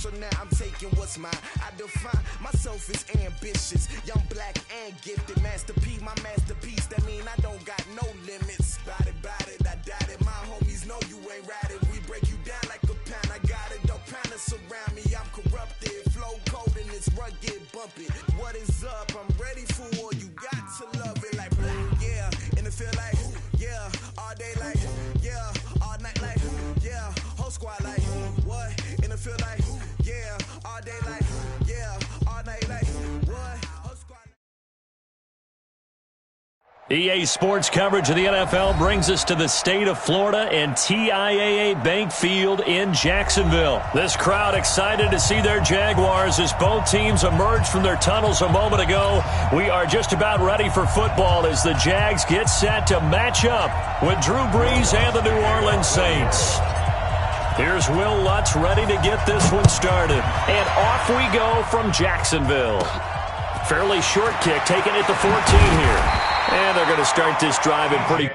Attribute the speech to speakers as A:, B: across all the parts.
A: So now I'm taking what's mine. I define myself as ambitious, young, black, and gifted. Masterpiece, my masterpiece. That mean I don't got no limits. Bout it, I doubt it. My homies know you ain't ratted. We break you down like a pound. I got it, don't pound us around me. I'm corrupted, flow cold and it's rugged, bumpy. What is up? I'm ready for war. You got to love it like, yeah. And it feel like, yeah. All day like, yeah. All night like, yeah. Whole squad like, what? And it feel like, yeah, all day like, yeah, all night like, what?
B: EA Sports coverage of the NFL brings us to the state of Florida and TIAA Bank Field in Jacksonville. This crowd excited to see their Jaguars as both teams emerged from their tunnels a moment ago. We are just about ready for football as the Jags get set to match up with Drew Brees and the New Orleans Saints. Here's Will Lutz ready to get this one started. And off we go from Jacksonville. Fairly short kick, taking it to 14 here. And they're going to start this drive in pretty...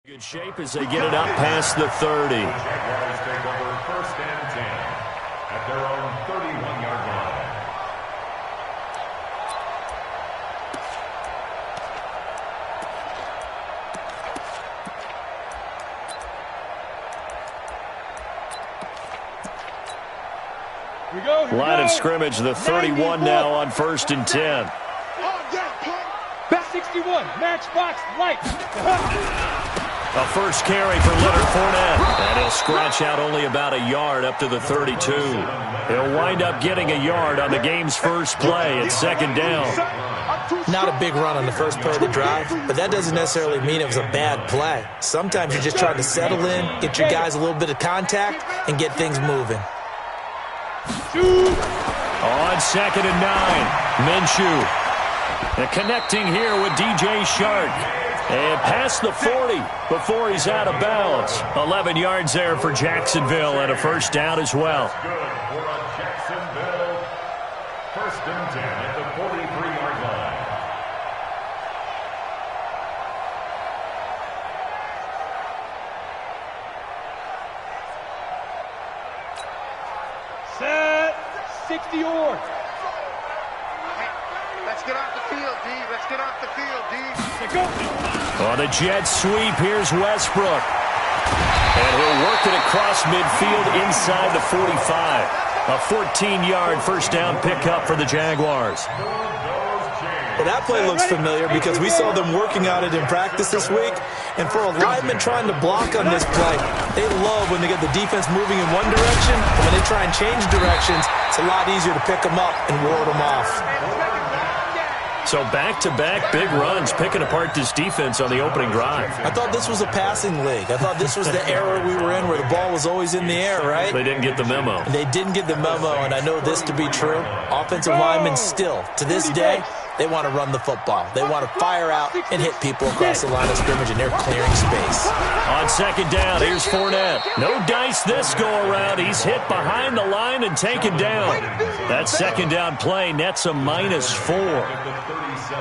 B: Good shape as they get it up past the 30.
C: Jaguars take over 1st and 10 at their own 31-yard line.
B: Line of scrimmage, the 31 now on 1st and 10.
D: Back 61, matchbox light.
B: A first carry for Leonard Fournette. And he'll scratch out only about a yard up to the 32. He'll wind up getting a yard on the game's first play at 2nd down.
E: Not a big run on the first play of the drive, but that doesn't necessarily mean it was a bad play. Sometimes you're just trying to settle in, get your guys a little bit of contact, and get things moving.
B: On 2nd and 9, Minshew. And connecting here with DJ Shark. And past the 40 before he's out of bounds. 11 yards there for Jacksonville and a first down as well.
C: Good for a Jacksonville 1st and 10 at the 43-yard line.
D: Set 60 yards.
F: Let's get off the field, D. Let's get off the field, D.
B: On the jet sweep, here's Westbrook. And he'll work it across midfield inside the 45. A 14-yard first down pickup for the Jaguars.
E: Well, that play looks familiar because we saw them working on it in practice this week. And for a lineman trying to block on this play, they love when they get the defense moving in one direction. And when they try and change directions, it's a lot easier to pick them up and ward them off.
B: So back-to-back big runs, picking apart this defense on the opening drive.
E: I thought this was a passing league. I thought this was the era we were in where the ball was always in the air, right?
B: They didn't get the memo.
E: They didn't get the memo, and I know this to be true. Offensive linemen still, to this day, they want to run the football. They want to fire out and hit people across the line of scrimmage, and they're clearing space.
B: On 2nd down, here's Fournette. No dice this go-around. He's hit behind the line and taken down. That 2nd down play nets a -4.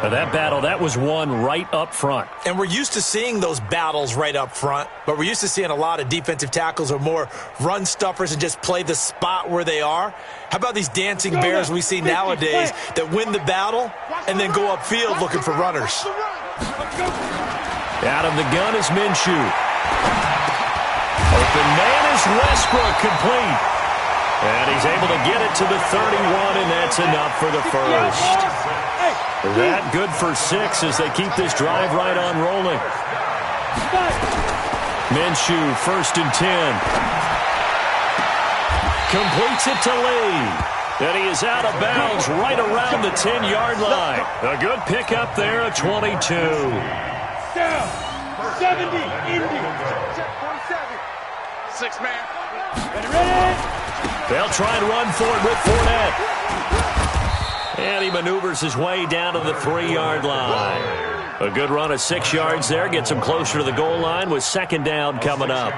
B: That battle, that was won right up front.
E: And we're used to seeing those battles right up front, but we're used to seeing a lot of defensive tackles or more run stuffers and just play the spot where they are. How about these dancing bears we see nowadays that win the battle and then go upfield looking for runners?
B: Out of the gun is Minshew. Open man is Westbrook, complete. And he's able to get it to the 31, and that's enough for the first. That good for 6 as they keep this drive right on rolling. Minshew, 1st and 10. Completes it to Lee. And he is out of bounds right around the 10-yard line. A good pickup there, a 22.
D: Down. 70, Indy.
F: Check 47. 6-man.
D: Ready?
B: They'll try and run for it with Fournette. And he maneuvers his way down to the 3-yard line. A good run of 6 yards there. Gets him closer to the goal line with second down coming up.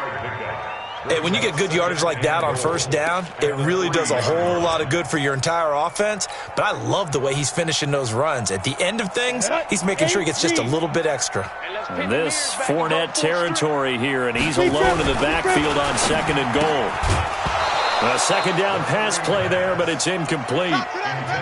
E: Hey, when you get good yardage like that on first down, it really does a whole lot of good for your entire offense. But I love the way he's finishing those runs. At the end of things, he's making sure he gets just a little bit extra.
B: And this Fournette territory here, and he's alone in the backfield on second and goal. A second down pass play there, but it's incomplete.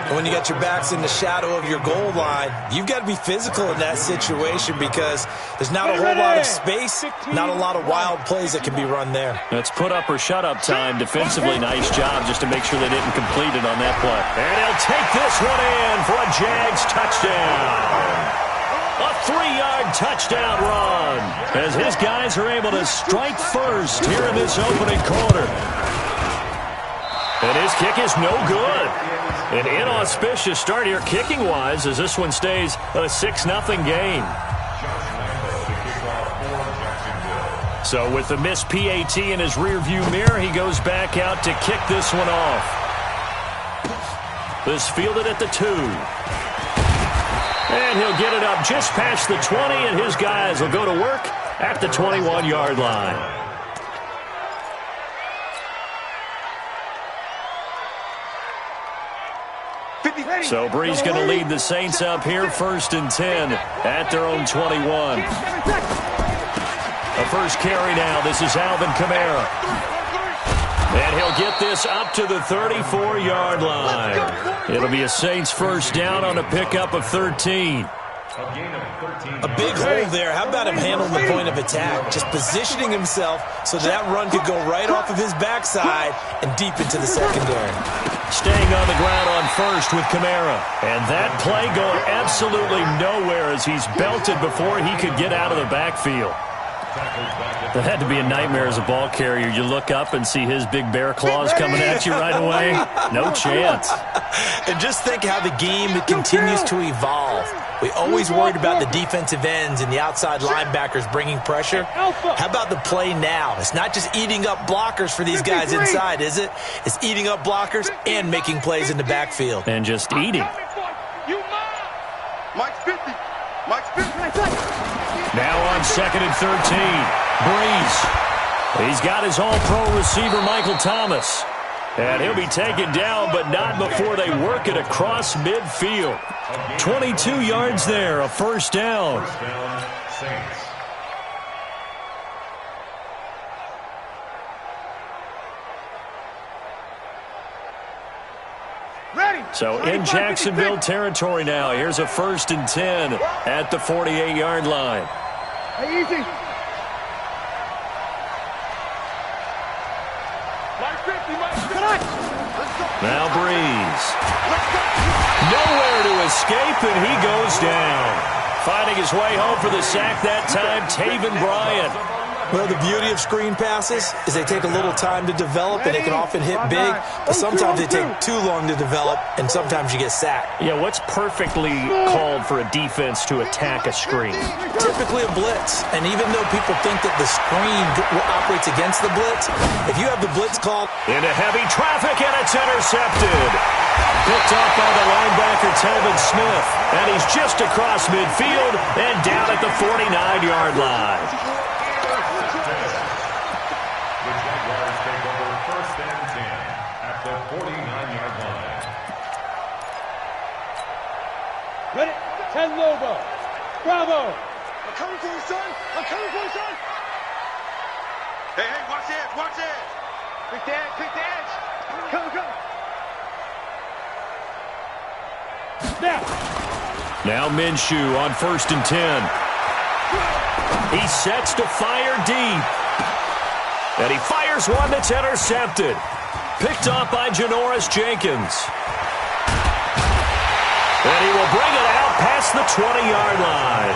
E: When you got your backs in the shadow of your goal line, you've got to be physical in that situation because there's not a whole lot of space, not a lot of wild plays that can be run there.
B: That's put up or shut up time. Defensively, nice job just to make sure they didn't complete it on that play. And he'll take this one in for a Jags touchdown. A 3-yard touchdown run as his guys are able to strike first here in this opening quarter. And his kick is no good. An inauspicious start here kicking-wise as this one stays a 6-0 game. So with the missed PAT in his rearview mirror, he goes back out to kick this one off. This fielded at the 2. And he'll get it up just past the 20, and his guys will go to work at the 21-yard line. So Bree's going to lead the Saints up here 1st and 10 at their own 21. A first carry now. This is Alvin Kamara. And he'll get this up to the 34-yard line. It'll be a Saints first down on a pickup of 13.
E: A big hole there. How about him handling the point of attack? Just positioning himself so that run could go right off of his backside and deep into the secondary.
B: Staying on the ground on first with Kamara. And that play going absolutely nowhere as he's belted before he could get out of the backfield. That had to be a nightmare as a ball carrier. You look up and see his big bear claws coming at you right away. No chance.
E: And just think how the game continues to evolve. We always worried about the defensive ends and the outside linebackers bringing pressure. How about the play now? It's not just eating up blockers for these guys inside, is it? It's eating up blockers and making plays in the backfield.
B: And just eating.
F: Mike's 50. Mike's 50.
B: Now on 2nd and 13. Breeze. He's got his all-pro receiver, Michael Thomas. And he'll be taken down, but not before they work it across midfield. 22 yards there, a first down.
C: Saints.
B: So in Jacksonville territory now. Here's a 1st and 10 at the 48-yard line.
D: Hey, easy.
B: Now Breeze. Nowhere to escape, and he goes down. Finding his way home for the sack that time, Taven Bryan.
E: Well, the beauty of screen passes is they take a little time to develop, and they can often hit big, but sometimes they take too long to develop, and sometimes you get sacked.
B: Yeah, what's perfectly called for a defense to attack a screen?
E: Typically a blitz, and even though people think that the screen operates against the blitz, if you have the blitz called
B: into heavy traffic, and it's intercepted. Picked off by the linebacker, Telvin Smith, and he's just across midfield and down at the 49-yard line.
D: Ready? 10 Lobo. Bravo.
F: I'm coming for you, son. I'm coming for you, son. Hey, watch it, watch it. Pick the edge. Come.
B: Now Minshew on 1st and 10. He sets to fire deep. And he fires one that's intercepted. Picked off by Janoris Jenkins. And he will bring it out past the 20-yard line.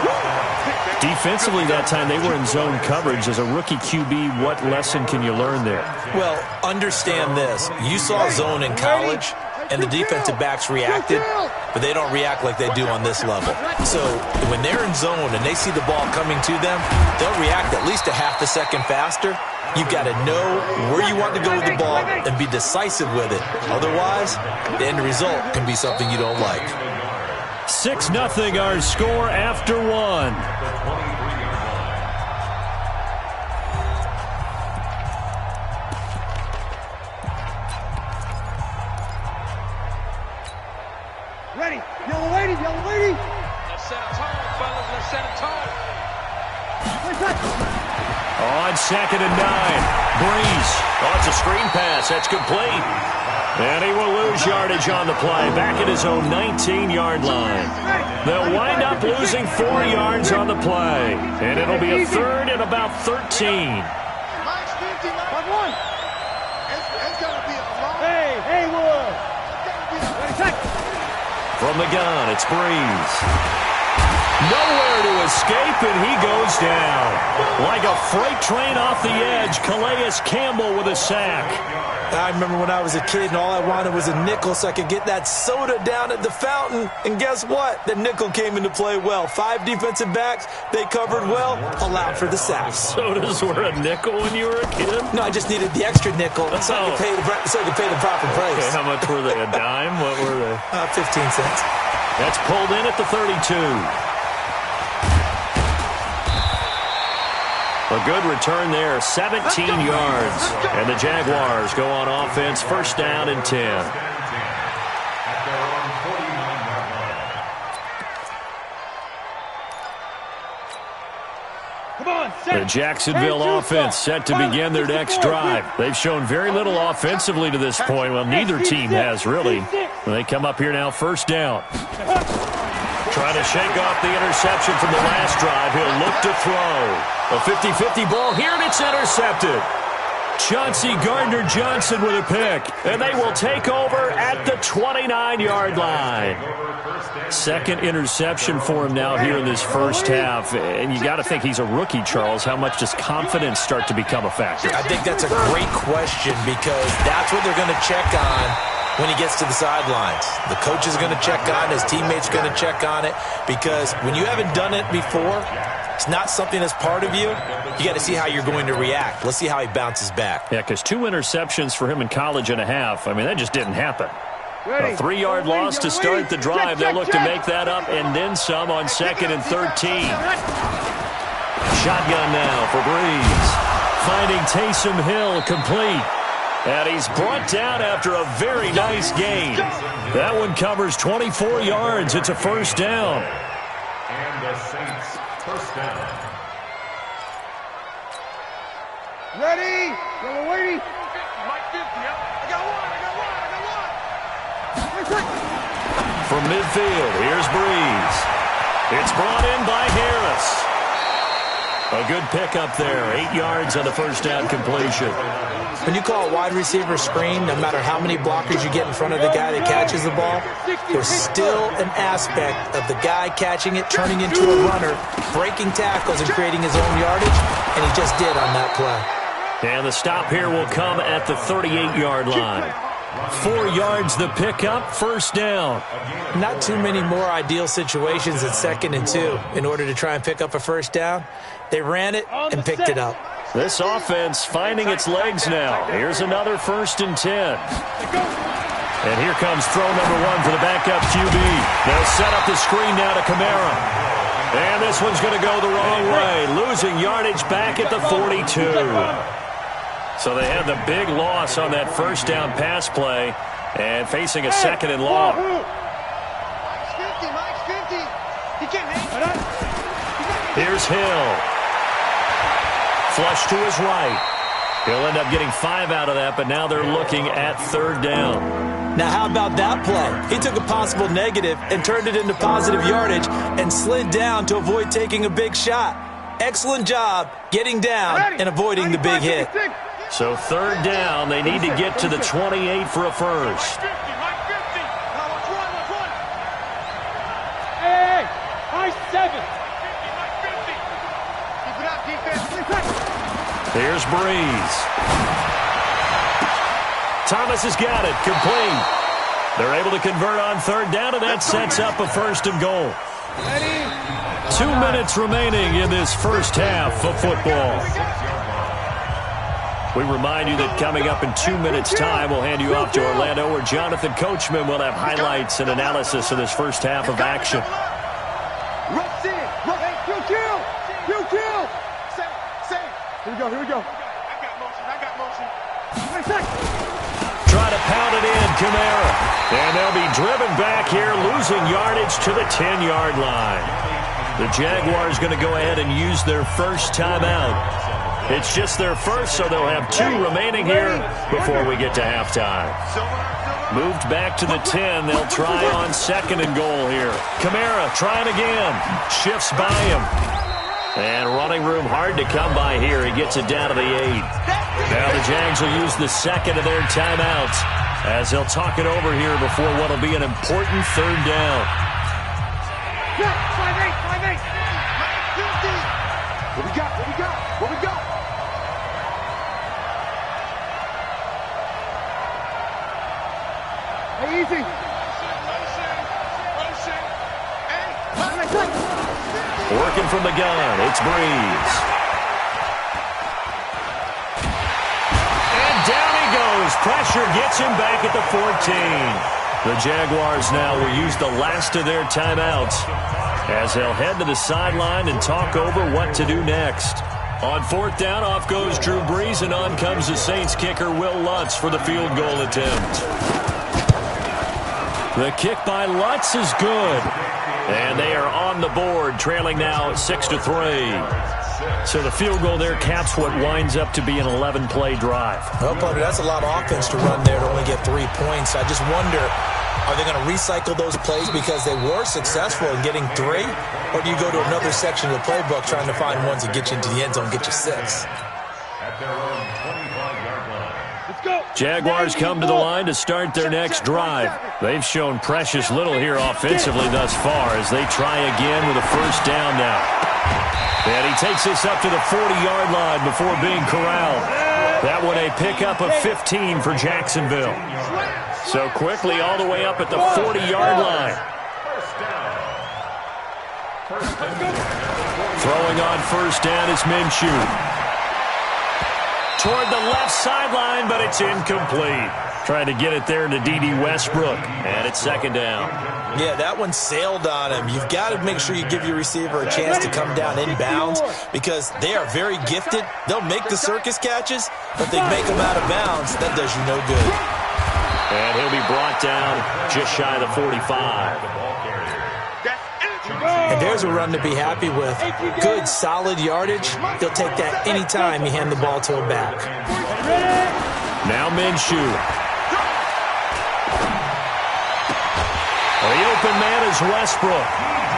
B: Defensively that time, they were in zone coverage. As a rookie QB, what lesson can you learn there?
E: Well, understand this. You saw zone in college. and the defensive backs reacted, but they don't react like they do on this level. So when they're in zone and they see the ball coming to them, they'll react at least a half a second faster. You've got to know where you want to go with the ball and be decisive with it. Otherwise, the end result can be something you don't like.
B: 6-0 our score after one.
D: Ready. Yellow lady, yellow lady.
F: Let's set a tone, fellas. Let's set a tone.
B: On 2nd and 9. Breeze. Oh, it's a screen pass. That's complete. And he will lose yardage on the play. Back at his own 19-yard line. They'll wind up losing 4 yards on the play. And it'll be a 3rd and about 13.
F: Mike's 50, Mike.
D: One.
F: It's going to be a long.
D: Hey, Haywood.
F: It's going to be a
B: From the gun, it's Breeze. Nowhere to escape, and he goes down. Like a freight train off the edge, Calais Campbell with a sack.
E: I remember when I was a kid and all I wanted was a nickel so I could get that soda down at the fountain. And guess what? The nickel came into play well. 5 defensive backs, they covered well, allowed for the sacks.
B: Sodas were a nickel when you were a kid?
E: No, I just needed the extra nickel so I could pay the proper price.
B: Okay, how much were they? A dime? What were they?
E: 15 cents.
B: That's pulled in at the 32. A good return there, 17 yards. And the Jaguars go on offense, 1st down and 10.
D: Come on,
B: The Jacksonville offense set to begin their next drive. They've shown very little offensively to this point. Well, neither team has, really. They come up here now, 1st down. Trying to shake off the interception from the last drive. He'll look to throw. A 50-50 ball here, and it's intercepted. Chauncey Gardner-Johnson with a pick, and they will take over at the 29-yard line. 2nd interception for him now here in this 1st half, and you got to think he's a rookie, Charles. How much does confidence start to become a factor?
E: I think that's a great question because that's what they're going to check on when he gets to the sidelines. The coach is going to check on it. His teammates are going to check on it because when you haven't done it before, it's not something that's part of you. You got to see how you're going to react. Let's see how he bounces back.
B: Yeah, because 2 interceptions for him in college and a half. I mean, that just didn't happen. A 3-yard loss to start the drive. They'll look to make that up and then some on 2nd and 13. Shotgun now for Breeze. Finding Taysom Hill complete. And he's brought down after a very nice gain. That one covers 24 yards. It's a 1st down.
C: And the Saints 1st down.
D: Ready. Yellow lady.
F: Mike 50. I got one.
B: From midfield, here's Breeze. It's brought in by Harris. A good pickup there. 8 yards on the 1st down completion.
E: When you call a wide receiver screen, no matter how many blockers you get in front of the guy that catches the ball, there's still an aspect of the guy catching it, turning into a runner, breaking tackles and creating his own yardage, and he just did on that play.
B: And the stop here will come at the 38-yard line. 4 yards the pickup, 1st down.
E: Not too many more ideal situations at 2nd and 2 in order to try and pick up a 1st down. They ran it and picked it up.
B: This offense finding its legs now. Here's another 1st and 10. And here comes throw number 1 for the backup QB. They'll set up the screen now to Kamara. And this one's going to go the wrong way, losing yardage back at the 42. So they had the big loss on that 1st down pass play and facing a 2nd and long.
F: Mike's 50. Mike's 50. He can't hang.
B: Here's Hill. Flush to his right. He'll end up getting 5 out of that, but now they're looking at 3rd down.
E: Now, how about that play? He took a possible negative and turned it into positive yardage and slid down to avoid taking a big shot. Excellent job getting down and avoiding the big hit.
B: So 3rd down, they need to get to the 28 for a 1st.
D: Hey, high 7.
F: Keep it up, defense.
B: Here's Breeze. Thomas has got it, complete. They're able to convert on third down, and that sets up a 1st and goal. 2 minutes remaining in this first half of football. We remind you that coming up in 2 minutes' time, we'll hand you off to Orlando, where Jonathan Coachman will have highlights and analysis of this first half of action.
D: Here we go. I got motion.
B: Try to pound it in, Kamara. And they'll be driven back here, losing yardage to the 10-yard line. The Jaguars going to go ahead and use their first timeout. It's just their first, so they'll have 2 remaining here before we get to halftime. Moved back to the 10. They'll try on 2nd and goal here. Kamara trying again. Shifts by him. And running room hard to come by here. He gets it down to the 8. Now the Jags will use the 2nd of their timeouts as they'll talk it over here before what will be an important 3rd down.
D: 5-8.
F: What we got?
D: Hey, easy.
B: Working from the gun, it's Breeze. And down he goes. Pressure gets him back at the 14. The Jaguars now will use the last of their timeouts as they'll head to the sideline and talk over what to do next. On 4th down, off goes Drew Brees, and on comes the Saints kicker Will Lutz for the field goal attempt. The kick by Lutz is good. And they are on the board, trailing now 6-3. So the field goal there caps what winds up to be an 11-play drive.
E: Well, partner, that's a lot of offense to run there to only get 3 points. I just wonder, are they going to recycle those plays because they were successful in getting 3? Or do you go to another section of the playbook trying to find ones that get you into the end zone and get you 6?
C: At their own 25-yard line.
B: Jaguars come to the line to start their next drive. They've shown precious little here offensively thus far as they try again with a 1st down now. And he takes this up to the 40-yard line before being corralled. That one a pickup of 15 for Jacksonville. So quickly all the way up at the 40-yard line. Throwing on 1st down is Minshew. Toward the left sideline, but it's incomplete. Trying to get it there to D.D. Westbrook, and it's 2nd down.
E: Yeah, that one sailed on him. You've got to make sure you give your receiver a chance to come down inbounds because they are very gifted. They'll make the circus catches, but they make them out of bounds. That does you no good.
B: And he'll be brought down just shy of the 45.
E: And there's a run to be happy with. Good, solid yardage. They'll take that anytime you hand the ball to a back.
B: Now Minshew. The open man is Westbrook.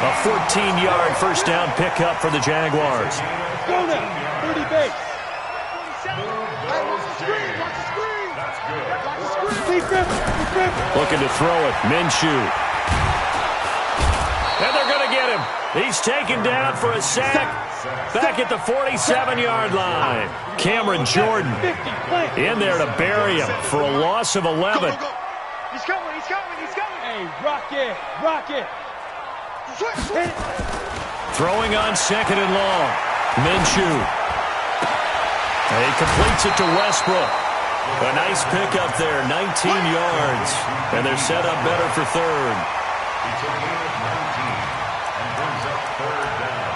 B: A 14-yard 1st down pickup for the Jaguars.
D: Go now. 30 base.
B: Looking to throw it. Minshew. And they're going to get him. He's taken down for a sack back at the 47-yard line. Cameron Jordan in there to bury him for a loss of 11.
F: He's coming.
D: Hey, rock it.
B: Throwing on 2nd and long. Minshew. He completes it to Westbrook. A nice pickup there, 19 yards. And they're set up better for 3rd.
C: He took it at 19 and brings up 3rd down.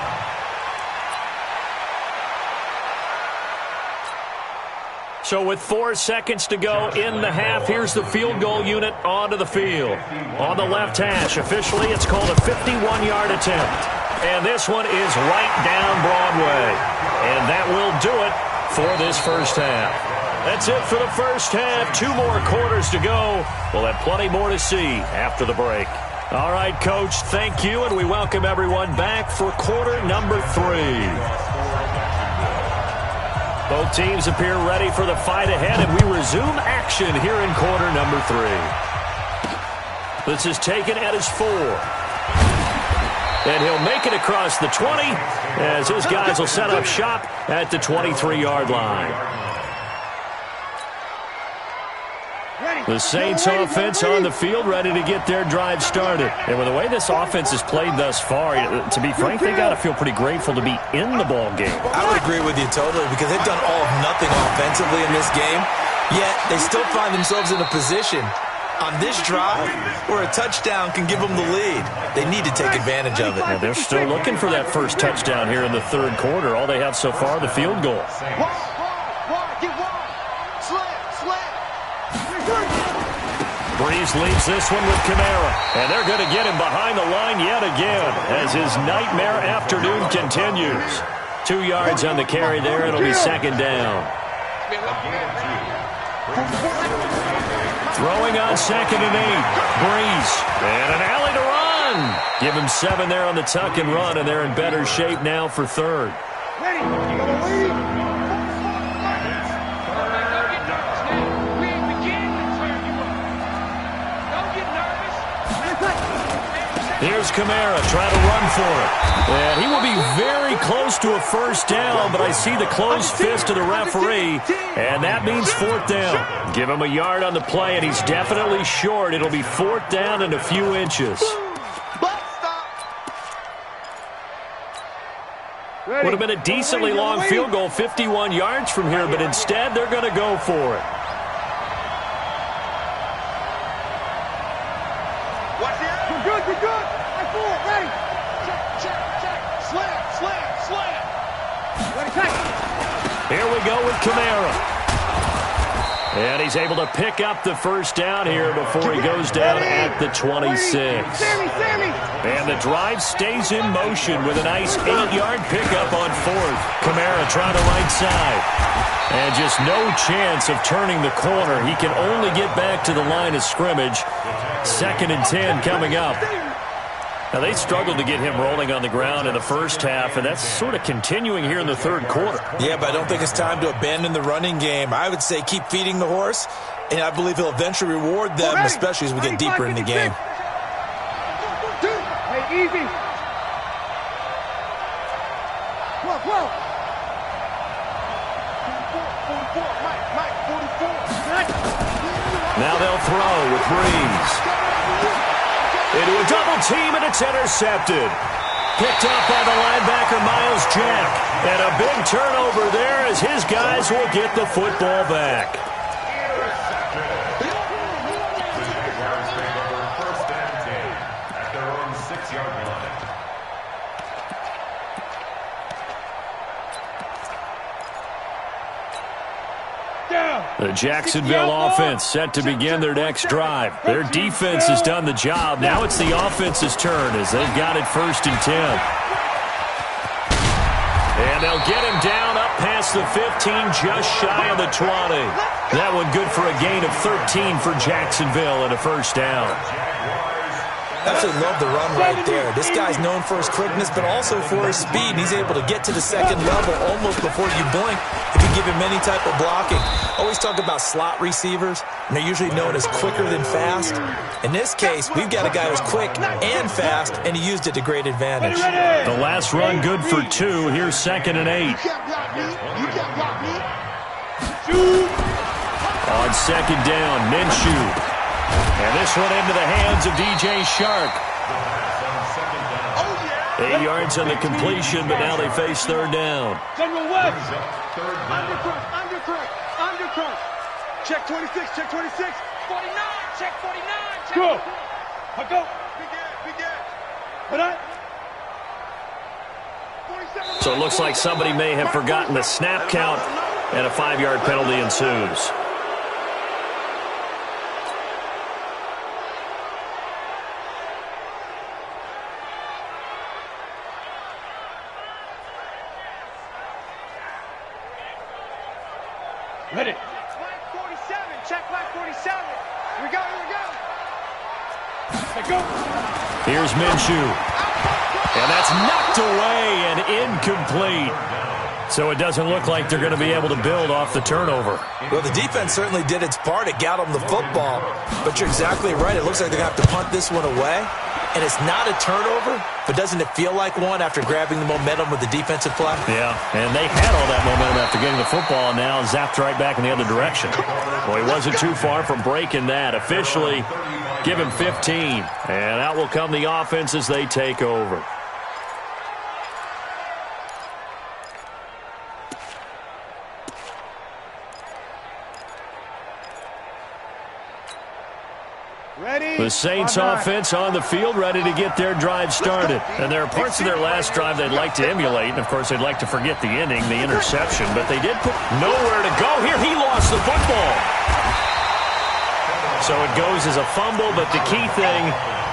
B: So with 4 seconds to go in the half, here's the field goal unit onto the field. On the left hash, officially it's called a 51-yard attempt. And this one is right down Broadway. And that will do it for this first half. That's it for the first half. 2 more quarters to go. We'll have plenty more to see after the break. All right, Coach, thank you, and we welcome everyone back for quarter number 3. Both teams appear ready for the fight ahead, and we resume action here in quarter number 3. This is taken at his 4. And he'll make it across the 20 as his guys will set up shop at the 23-yard line.
D: Ready.
B: The Saints offense on the field, ready to get their drive started. And with the way this offense has played thus far, to be frank, they got to feel pretty grateful to be in the ball game.
E: I would agree with you totally, because they've done all of nothing offensively in this game, yet they still find themselves in a position on this drive where a touchdown can give them the lead. They need to take advantage of it.
B: Yeah, they're still looking for that first touchdown here in the third quarter. All they have so far, the field goal. Breeze leads this one with Kamara, and they're going to get him behind the line yet again as his nightmare afternoon continues. 2 yards on the carry there. It'll be second down. Throwing on 2nd and 8. Breeze, and an alley to run. Give him 7 there on the tuck and run, and they're in better shape now for third. Here's Kamara trying to run for it. And he will be very close to a first down, but I see the closed fist of the referee, and that means fourth down. Give him a yard on the play, and he's definitely short. It'll be fourth down and a few inches. Would have been a decently long field goal, 51 yards from here, but instead they're going to go for it.
D: Good. I forward, ready. Check. Slam. Ready, tackle.
B: Here we go with Kamara. And he's able to pick up the first down here before he goes down at the 26.
D: Sammy.
B: And the drive stays in motion with a nice 8-yard pickup on fourth. Kamara trying to right side. And just no chance of turning the corner. He can only get back to the line of scrimmage. 2nd and 10 coming up. Now, they struggled to get him rolling on the ground in the first half, and that's sort of continuing here in the third quarter.
E: Yeah, but I don't think it's time to abandon the running game. I would say keep feeding the horse, and I believe he'll eventually reward them, especially as we get deeper in the game.
D: Hey, easy. Whoa. 44.
B: Now they'll throw with Breeze. Into a double team, and it's intercepted. Picked up by the linebacker, Miles Jack. And a big turnover there as his guys will get the football back.
C: First and 10 at their own 6-yard line.
B: The Jacksonville offense set to begin their next drive. Their defense has done the job. Now it's the offense's turn as they've got it 1st and 10. And they'll get him down up past the 15, just shy of the 20. That one good for a gain of 13 for Jacksonville and a first down.
E: Absolutely love the run right there. This guy's known for his quickness, but also for his speed. And he's able to get to the second level almost before you blink if you give him any type of blocking. Always talk about slot receivers, and they're usually known as quicker than fast. In this case, we've got a guy who's quick and fast, and he used it to great advantage.
B: The last run good for 2. Here's 2nd and 8. On 2nd down, Minshew. And this one into the hands of DJ Shark. 8 yards on the completion, but now they face third down.
D: General Webb. Undercross. Check 26. 49. Check 49. Go. Go. Put up.
B: So it looks like somebody may have forgotten the snap count, and a 5-yard penalty ensues.
D: Ready.
F: Flag 47. Check flag 47. Here we go.
D: Let's go.
B: Here's Minshew. And that's knocked away and incomplete. So it doesn't look like they're going to be able to build off the turnover.
E: Well, the defense certainly did its part. It got them the football. But you're exactly right. It looks like they're going to have to punt this one away. And it's not a turnover, but doesn't it feel like one after grabbing the momentum with the defensive play?
B: Yeah, and they had all that momentum after getting the football, and now zapped right back in the other direction. Well, he wasn't too far from breaking that. Officially, give him 15. And out will come the offense as they take over. The Saints offense on the field, ready to get their drive started. And there are parts of their last drive they'd like to emulate. And, of course, they'd like to forget the ending, the interception. But they did put nowhere to go. Here, he lost the football. So it goes as a fumble, but the key thing,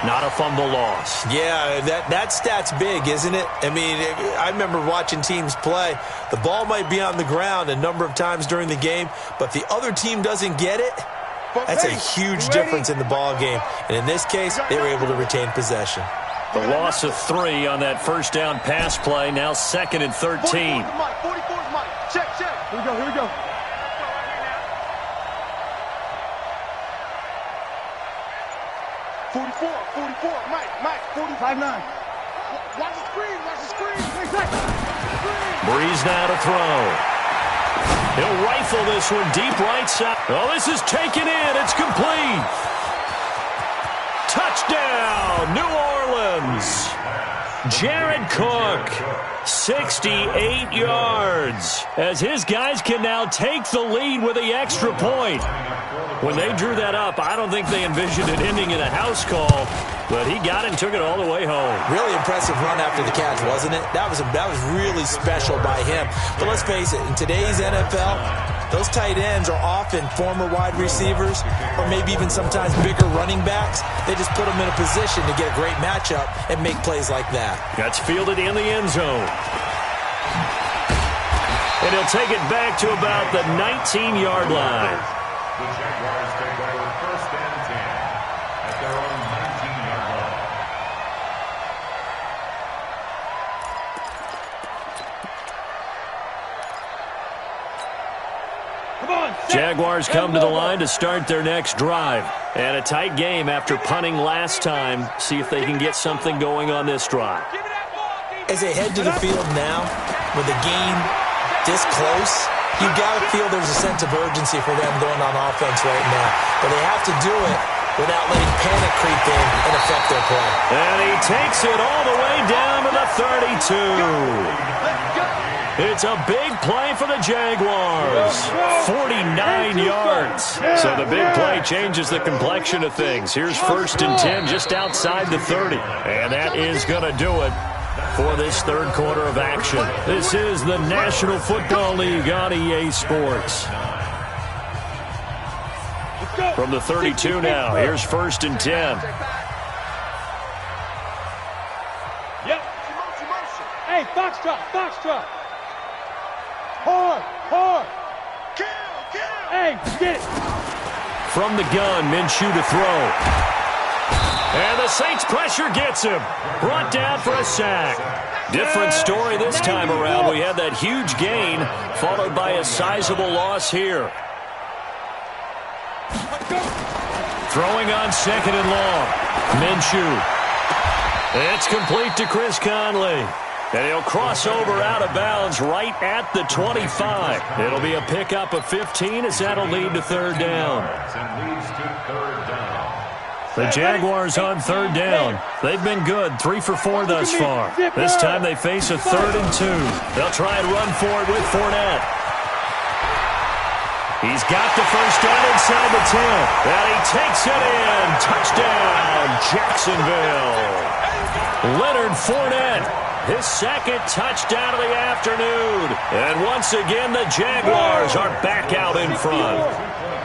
B: not a fumble loss.
E: Yeah, that stat's big, isn't it? I mean, I remember watching teams play. The ball might be on the ground a number of times during the game, but if the other team doesn't get it, that's a huge difference in the ball game. And in this case, they were able to retain possession.
B: The loss of 3 on that first down pass play, now 2nd and 13.
F: 44 is Mike. Check.
D: Here we go.
F: 44, Mike, 45-9. Watch the screen.
B: Breeze now to throw. He'll rifle this one deep right side. Oh, this is taken in. It's complete. Touchdown, New Orleans. Jared Cook, 68 yards, as his guys can now take the lead with the extra point. When they drew that up, I don't think they envisioned it ending in a house call, but he got it and took it all the way home.
E: Really impressive run after the catch, wasn't it? That was really special by him. But let's face it, in today's NFL, those tight ends are often former wide receivers or maybe even sometimes bigger running backs. They just put them in a position to get a great matchup and make plays like that.
B: That's fielded in the end zone. And he'll take it back to about the 19-yard line.
C: The Jaguars take over 1st and 10 at their own 19-yard line.
B: Jaguars come to the line to start their next drive. And a tight game after punting last time. See if they can get something going on this drive.
E: As they head to the field now, with the game this close, you got to feel there's a sense of urgency for them going on offense right now. But they have to do it without letting panic creep in and affect their play.
B: And he takes it all the way down to the 32. It's a big play for the Jaguars. 49 yards. So the big play changes the complexion of things. Here's 1st and 10 just outside the 30. And that is going to do it for this third quarter of action. This is the National Football League on EA Sports. From the 32 now, here's 1st and 10.
D: Yep. Hey, Foxtrot. Hard.
F: Kill.
D: Hey, get it.
B: From the gun, Minshew to throw. And the Saints pressure gets him. Brought down for a sack. Different story this time around. We had that huge gain, followed by a sizable loss here. Throwing on 2nd and long. Minshew. It's complete to Chris Conley. And he'll cross over out of bounds right at the 25. It'll be a pickup of 15 as that'll lead to 3rd down. The Jaguars on 3rd down. They've been good, 3 for 4 thus far. This time they face a 3rd and 2. They'll try and run for it with Fournette. He's got the first down inside the 10. And he takes it in. Touchdown, Jacksonville. Leonard Fournette. His 2nd touchdown of the afternoon. And once again, the Jaguars are back out in front.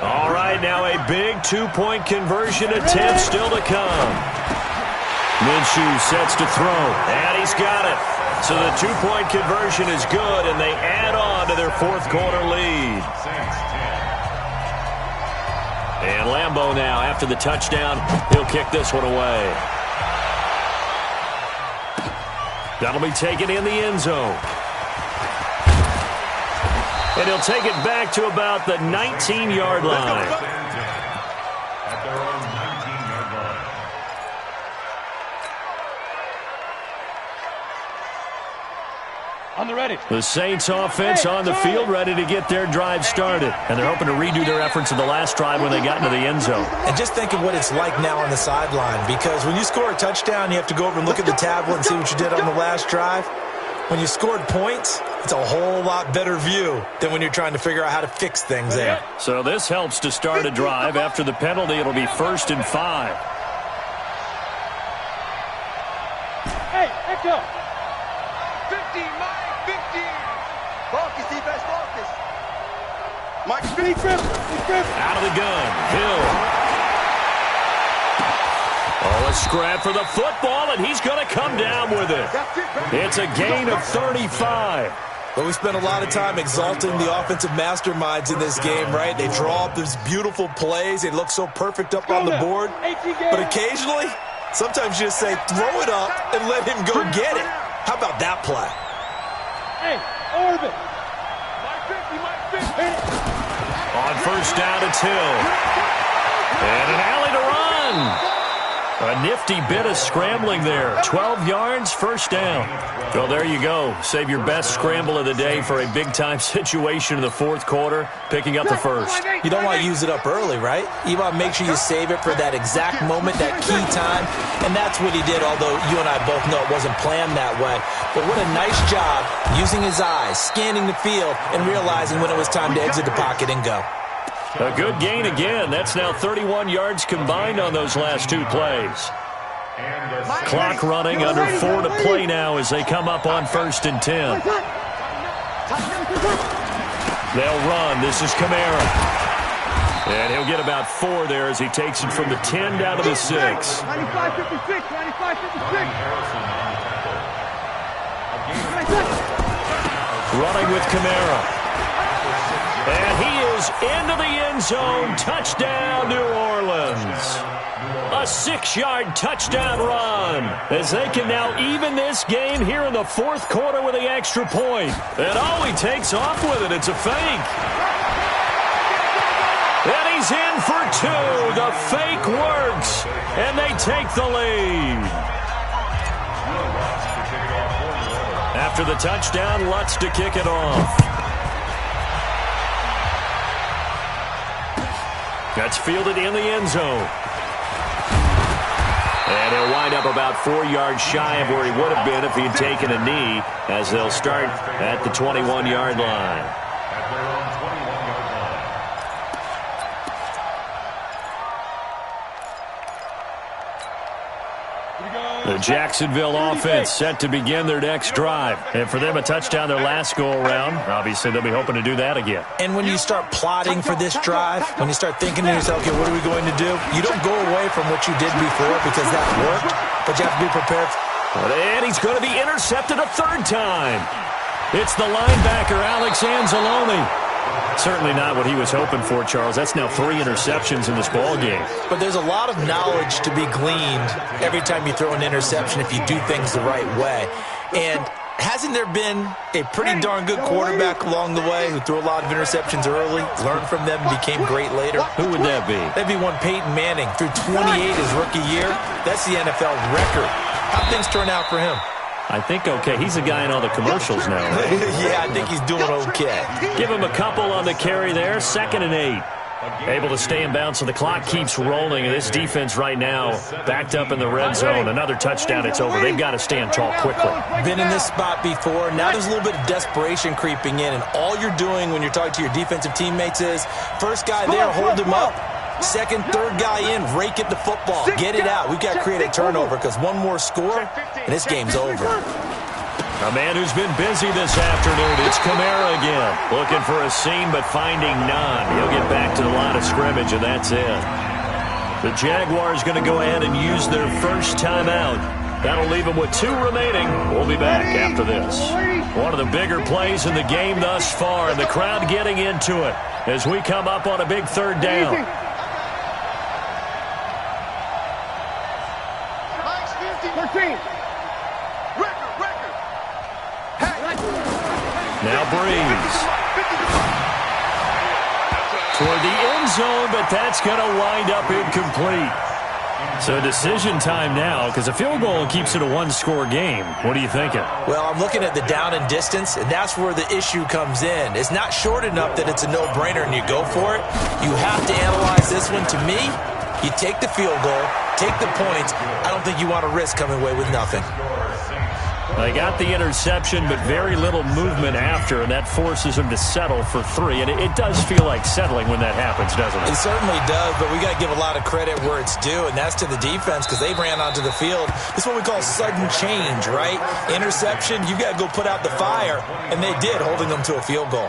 B: All right, now a big 2-point conversion attempt still to come. Minshew sets to throw, and he's got it. So the 2-point conversion is good, and they add on to their 4th quarter lead. And Lambeau now, after the touchdown, he'll kick this one away. That'll be taken in the end zone. And he'll take it back to about the 19-yard line.
D: On the ready.
B: The Saints offense on the field, ready to get their drive started. And they're hoping to redo their efforts in the last drive when they got into the end zone.
E: And just think of what it's like now on the sideline, because when you score a touchdown, you have to go over and look at the tablet and see what you did on the last drive. When you scored points, it's a whole lot better view than when you're trying to figure out how to fix things there.
B: So this helps to start a drive. After the penalty, it'll be 1st and 5.
D: Hey, echo.
F: 50, Mike, 50. Focus, defense, focus. Mike,
D: Big grip.
B: Out of the gun, Hill. Oh, a scrap for the football, and he's going to come down with it. It's a gain of 35.
E: But we spent a lot of time exalting the offensive masterminds in this game, right? They draw up these beautiful plays. They look so perfect up on the board. But occasionally, sometimes you just say, throw it up and let him go get it. How about that play?
D: Hey, orbit. Mike 50.
B: On 1st down, it's Hill. And an alley to run. A nifty bit of scrambling there. 12 yards, 1st down. Well, there you go. Save your best scramble of the day for a big-time situation in the 4th quarter, picking up the 1st.
E: You don't want to use it up early, right? You want to make sure you save it for that exact moment, that key time. And that's what he did, although you and I both know it wasn't planned that way. But what a nice job using his eyes, scanning the field, and realizing when it was time to exit the pocket and go.
B: A good gain again. That's now 31 yards combined on those last 2 plays. Clock running, under 4 to play now as they come up on 1st and 10. They'll run. This is Kamara. And he'll get about 4 there as he takes it from the 10 down to the 6.
D: 95-56.
B: Running with Kamara. And he is into the end zone. Touchdown, New Orleans. A 6-yard touchdown run as they can now even this game here in the 4th quarter with the extra point. And oh, he takes off with it. It's a fake. And he's in for 2. The fake works. And they take the lead. After the touchdown, Lutz to kick it off. That's fielded in the end zone. And he'll wind up about 4 yards shy of where he would have been if he'd taken a knee, as they'll start at the 21-yard line. The Jacksonville offense set to begin their next drive. And for them, a touchdown their last go-around. Obviously, they'll be hoping to do that again.
E: And when you start plotting for this drive, when you start thinking to yourself, okay, what are we going to do? You don't go away from what you did before because that worked, but you have to be prepared.
B: And he's going to be intercepted a 3rd time. It's the linebacker, Alex Anzalone. Certainly not what he was hoping for, Charles. That's now 3 interceptions in this ball game.
E: But there's a lot of knowledge to be gleaned every time you throw an interception if you do things the right way. And hasn't there been a pretty darn good quarterback along the way who threw a lot of interceptions early, learned from them, and became great later?
B: Who would that be?
E: That'd be one Peyton Manning. Threw 28 his rookie year. That's the NFL record. How'd things turn out for him?
B: I think okay. He's a guy in all the commercials now, right?
E: Yeah, I think he's doing okay.
B: Give him a couple on the carry there. 2nd and 8. Able to stay in bounds, so the clock keeps rolling. And this defense right now backed up in the red zone. Another touchdown, it's over. They've got to stand tall quickly.
E: Been in this spot before. Now there's a little bit of desperation creeping in. And all you're doing when you're talking to your defensive teammates is, first guy there, hold him up. 2nd, 3rd guy in, rake at the football. Get it out. We've got to create a turnover because one more score, and this game's over.
B: A man who's been busy this afternoon. It's Kamara again. Looking for a seam, but finding none. He'll get back to the line of scrimmage, and that's it. The Jaguars going to go ahead and use their first timeout. That'll leave them with 2 remaining. We'll be back after this. One of the bigger plays in the game thus far, and the crowd getting into it as we come up on a big 3rd down. Now Breeze. Toward the end zone, but that's going to wind up incomplete. So decision time now, because a field goal keeps it a one-score game. What are you thinking?
E: Well, I'm looking at the down and distance, and that's where the issue comes in. It's not short enough that it's a no-brainer and you go for it. You have to analyze this one. To me, you take the field goal, take the points. I don't think you want to risk coming away with nothing.
B: They got the interception, but very little movement after, and that forces them to settle for 3. And it does feel like settling when that happens, doesn't it?
E: It certainly does, but we got to give a lot of credit where it's due, and that's to the defense because they ran onto the field. This is what we call sudden change, right? Interception, you got to go put out the fire, and they did, holding them to a field goal.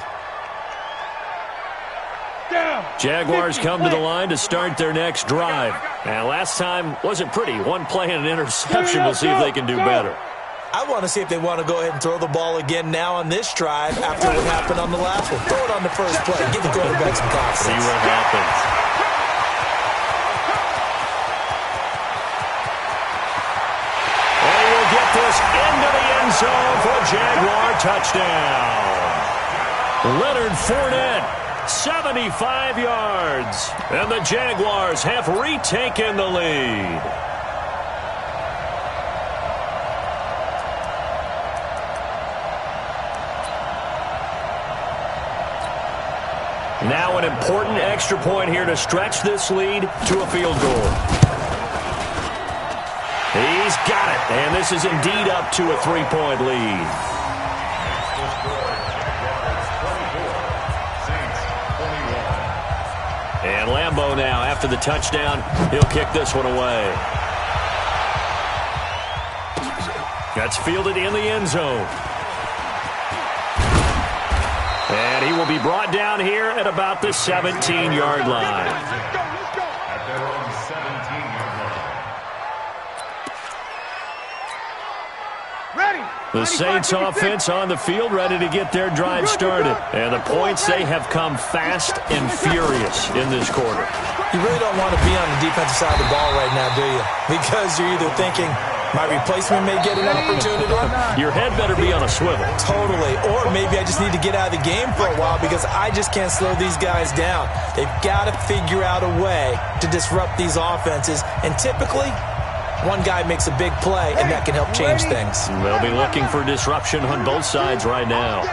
B: Jaguars come to the line to start their next drive. Now, last time wasn't pretty. One play and an interception. We'll see if they can do better.
E: I want to see if they want to go ahead and throw the ball again now on this drive after what happened on the last one. Throw it on the first play. Give the quarterback some confidence.
B: See what happens. They will get this into the end zone for a Jaguar touchdown. Leonard Fournette, 75 yards. And the Jaguars have retaken the lead. Now an important extra point here to stretch this lead to a field goal. He's got it, and this is indeed up to a 3-point lead. And Lambeau now, after the touchdown, he'll kick this one away. That's fielded in the end zone. And he will be brought down here at about the 17-yard line.
C: At their own 17-yard line.
B: The Saints offense on the field, ready to get their drive started. And the points, they have come fast and furious in this quarter.
E: You really don't want to be on the defensive side of the ball right now, do you? Because you're either thinking, my replacement may get an opportunity.
B: Your head better be on a swivel.
E: Totally. Or maybe I just need to get out of the game for a while because I just can't slow these guys down. They've got to figure out a way to disrupt these offenses. And typically, one guy makes a big play, and that can help change things.
B: They'll be looking for disruption on both sides right now.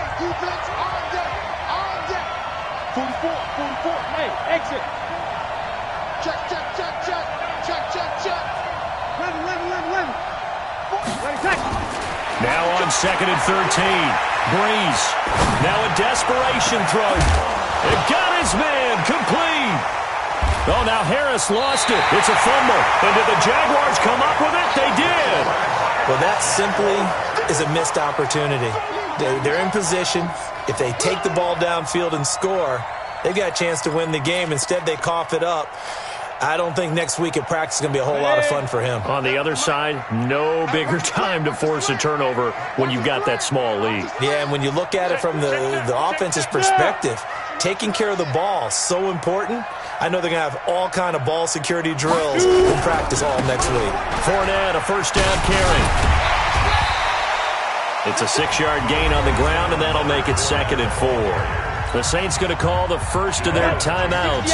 D: 44, hey, exit. Check. Win.
B: Now on 2nd and 13. Breeze. Now a desperation throw. It got his man. Complete. Oh, now Harris lost it. It's a fumble. And did the Jaguars come up with it? They did.
E: Well, that simply is a missed opportunity. They're in position. If they take the ball downfield and score, they've got a chance to win the game. Instead, they cough it up. I don't think next week at practice is going to be a whole lot of fun for him.
B: On the other side, no bigger time to force a turnover when you've got that small lead.
E: Yeah, and when you look at it from the offense's perspective, taking care of the ball is so important. I know they're going to have all kind of ball security drills in practice all next week.
B: Fournette, a first down carry. It's a 6-yard gain on the ground, and that'll make it 2nd and 4. The Saints going to call the first of their timeouts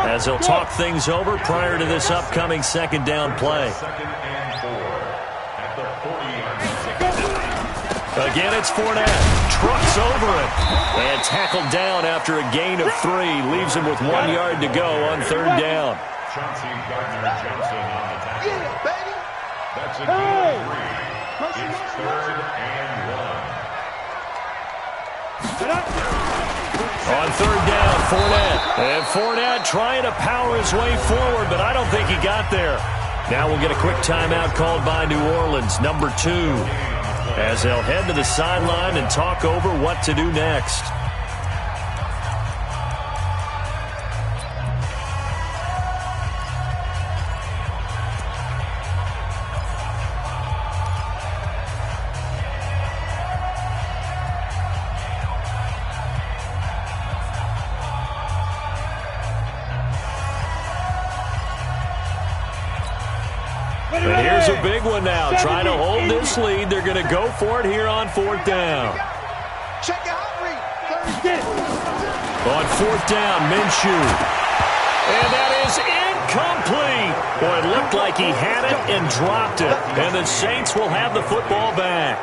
B: as they'll talk things over prior to this upcoming 2nd down play.
C: 2nd and 4 at the 40-yard line.
B: Again, it's Fournette. Trucks over it. And tackled down after a gain of 3. Leaves him with 1 yard to go on 3rd down.
C: Chauncey Gardner-Johnson on the tackle. That's a gain of 3. It's 3rd and 1.
B: On 3rd down, Fournette. And Fournette trying to power his way forward, but I don't think he got there. Now we'll get a quick timeout called by New Orleans, number 2, as they'll head to the sideline and talk over what to do next. But here's a big one now. Trying to hold this lead. They're going to go for it here on 4th down.
F: Check it out, Reed.
B: On 4th down, Minshew. And that is Complete. Boy, it looked like he had it and dropped it. And the Saints will have the football back.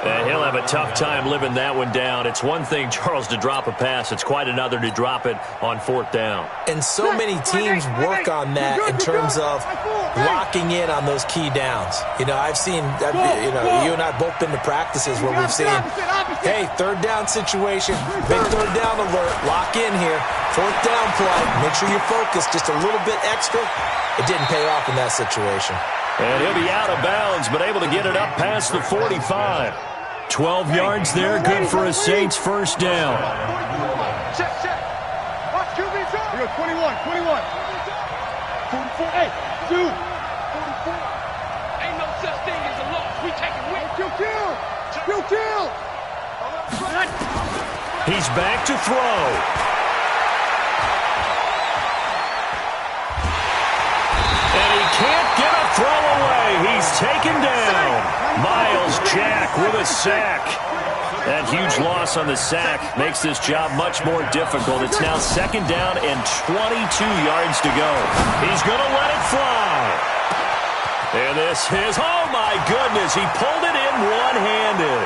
B: He'll have a tough time living that one down. It's one thing, Charles, to drop a pass. It's quite another to drop it on 4th down.
E: And so many teams work on that in terms of locking in on those key downs. You know, I've seen, you and I have both been to practices where we've seen, hey, 3rd down situation, big 3rd down alert, lock in here, 4th down play, make sure you focus just a little bit extra. It didn't pay off in that situation.
B: And he'll be out of bounds, but able to get it up past the 45. 12 yards there, good for a Saints 1st down.
F: Check. Watch QB drop.
D: Here goes 21. 44. Hey, dude. 44.
G: Ain't no such thing as a loss. We take it with.
D: Kill.
B: He's back to throw. And he can't get a throw away. He's taken down. Miles Jack with a sack. That huge loss on the sack makes this job much more difficult. It's now 2nd down and 22 yards to go. He's going to let it fly. And this is, oh my goodness, he pulled it in one-handed.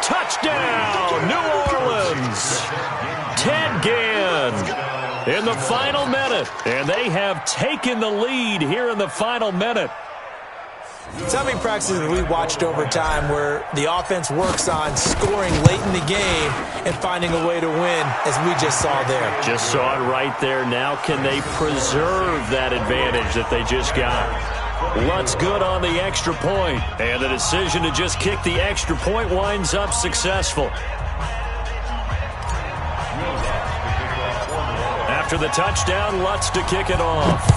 B: Touchdown, New Orleans. Ted Ginn in the final minute. And they have taken the lead here in the final minute.
E: So many practices we watched over time where the offense works on scoring late in the game and finding a way to win, as we just saw there.
B: Just saw it right there. Now can they preserve that advantage that they just got? Lutz good on the extra point, and the decision to just kick the extra point winds up successful. After the touchdown, Lutz to kick it off.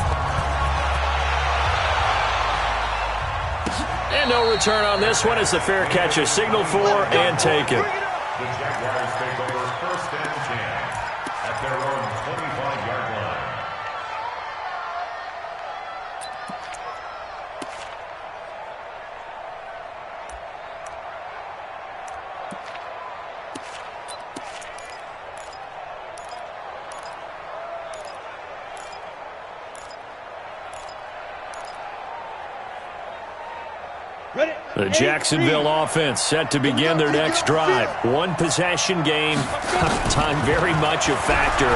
B: And no return on this one as the fair catch is signaled for and taken.
C: The Jaguars take over 1st and 10 at their own 25-yard line.
B: The Jacksonville offense set to begin their next drive. One possession game. Time very much a factor.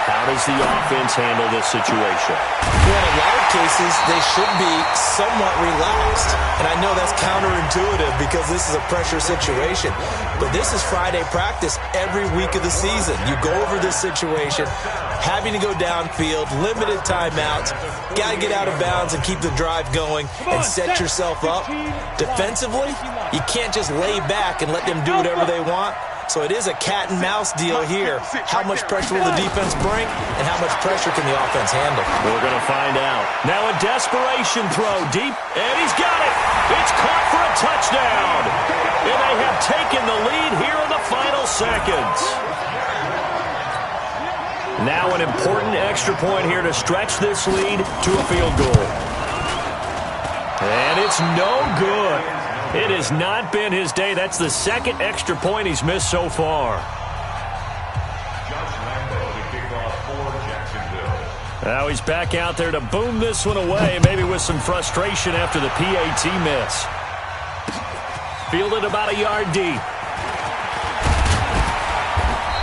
B: How does the offense handle this situation?
E: Well, in a lot of cases, they should be somewhat relaxed. And I know that's counterintuitive because this is a pressure situation. But this is Friday practice every week of the season. You go over this situation, having to go downfield, limited timeouts, got to get out of bounds and keep the drive going and set yourself up. Defensively, you can't just lay back and let them do whatever they want. So it is a cat and mouse deal here. How much pressure will the defense bring, and how much pressure can the offense handle?
B: We're going to find out. Now a desperation throw deep, and he's got it. It's caught for a touchdown. And they have taken the lead here in the final seconds. Now an important extra point here to stretch this lead to a field goal. And it's no good. It has not been his day. That's the 2nd extra point he's missed so far. Now he's back out there to boom this one away, maybe with some frustration after the PAT miss. Fielded about a yard deep.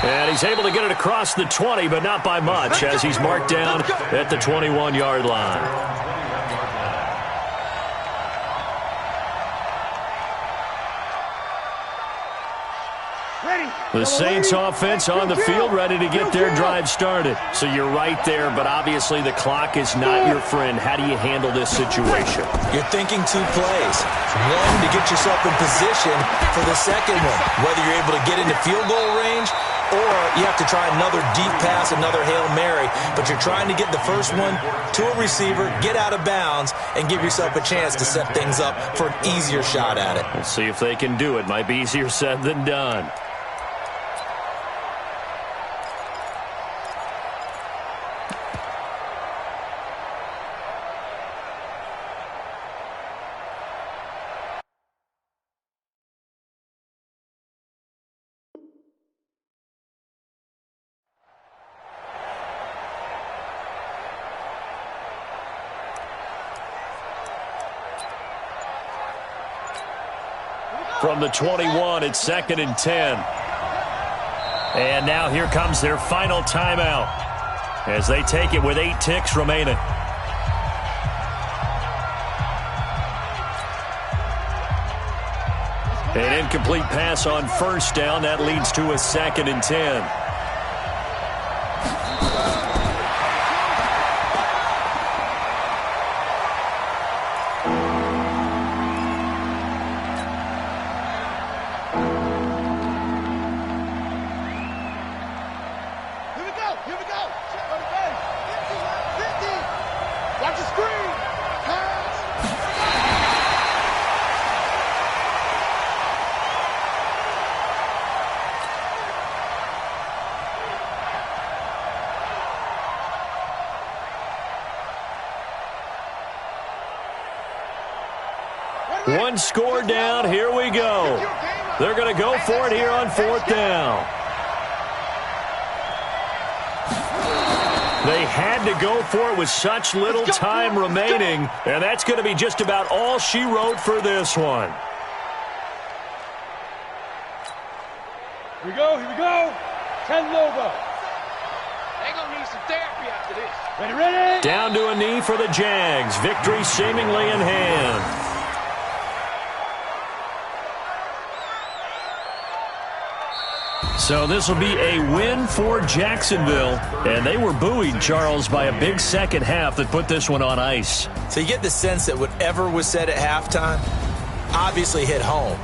B: And he's able to get it across the 20, but not by much, as he's marked down at the 21-yard line. The Saints offense on the field, ready to get their drive started. So you're right there, but obviously the clock is not your friend. How do you handle this situation?
E: You're thinking 2 plays. One, to get yourself in position for the second one, whether you're able to get into field goal range or you have to try another deep pass, another Hail Mary. But you're trying to get the first one to a receiver, get out of bounds, and give yourself a chance to set things up for an easier shot at it.
B: We'll see if they can do it. Might be easier said than done. from the 21. It's 2nd and 10. And now here comes their final timeout as they take it with 8 ticks remaining. An incomplete pass on first down. That leads to a 2nd and 10. One score down. Here we go. They're going to go for it here on 4th down. They had to go for it with such little time remaining, and that's going to be just about all she wrote for this one.
D: Here we go, here we go. 10 logo.
G: They're going to need some therapy after this.
D: Ready, ready?
B: Down to a knee for the Jags. Victory seemingly in hand. So this will be a win for Jacksonville. And they were buoyed, Charles, by a big second half that put this one on ice.
E: So you get the sense that whatever was said at halftime obviously hit home.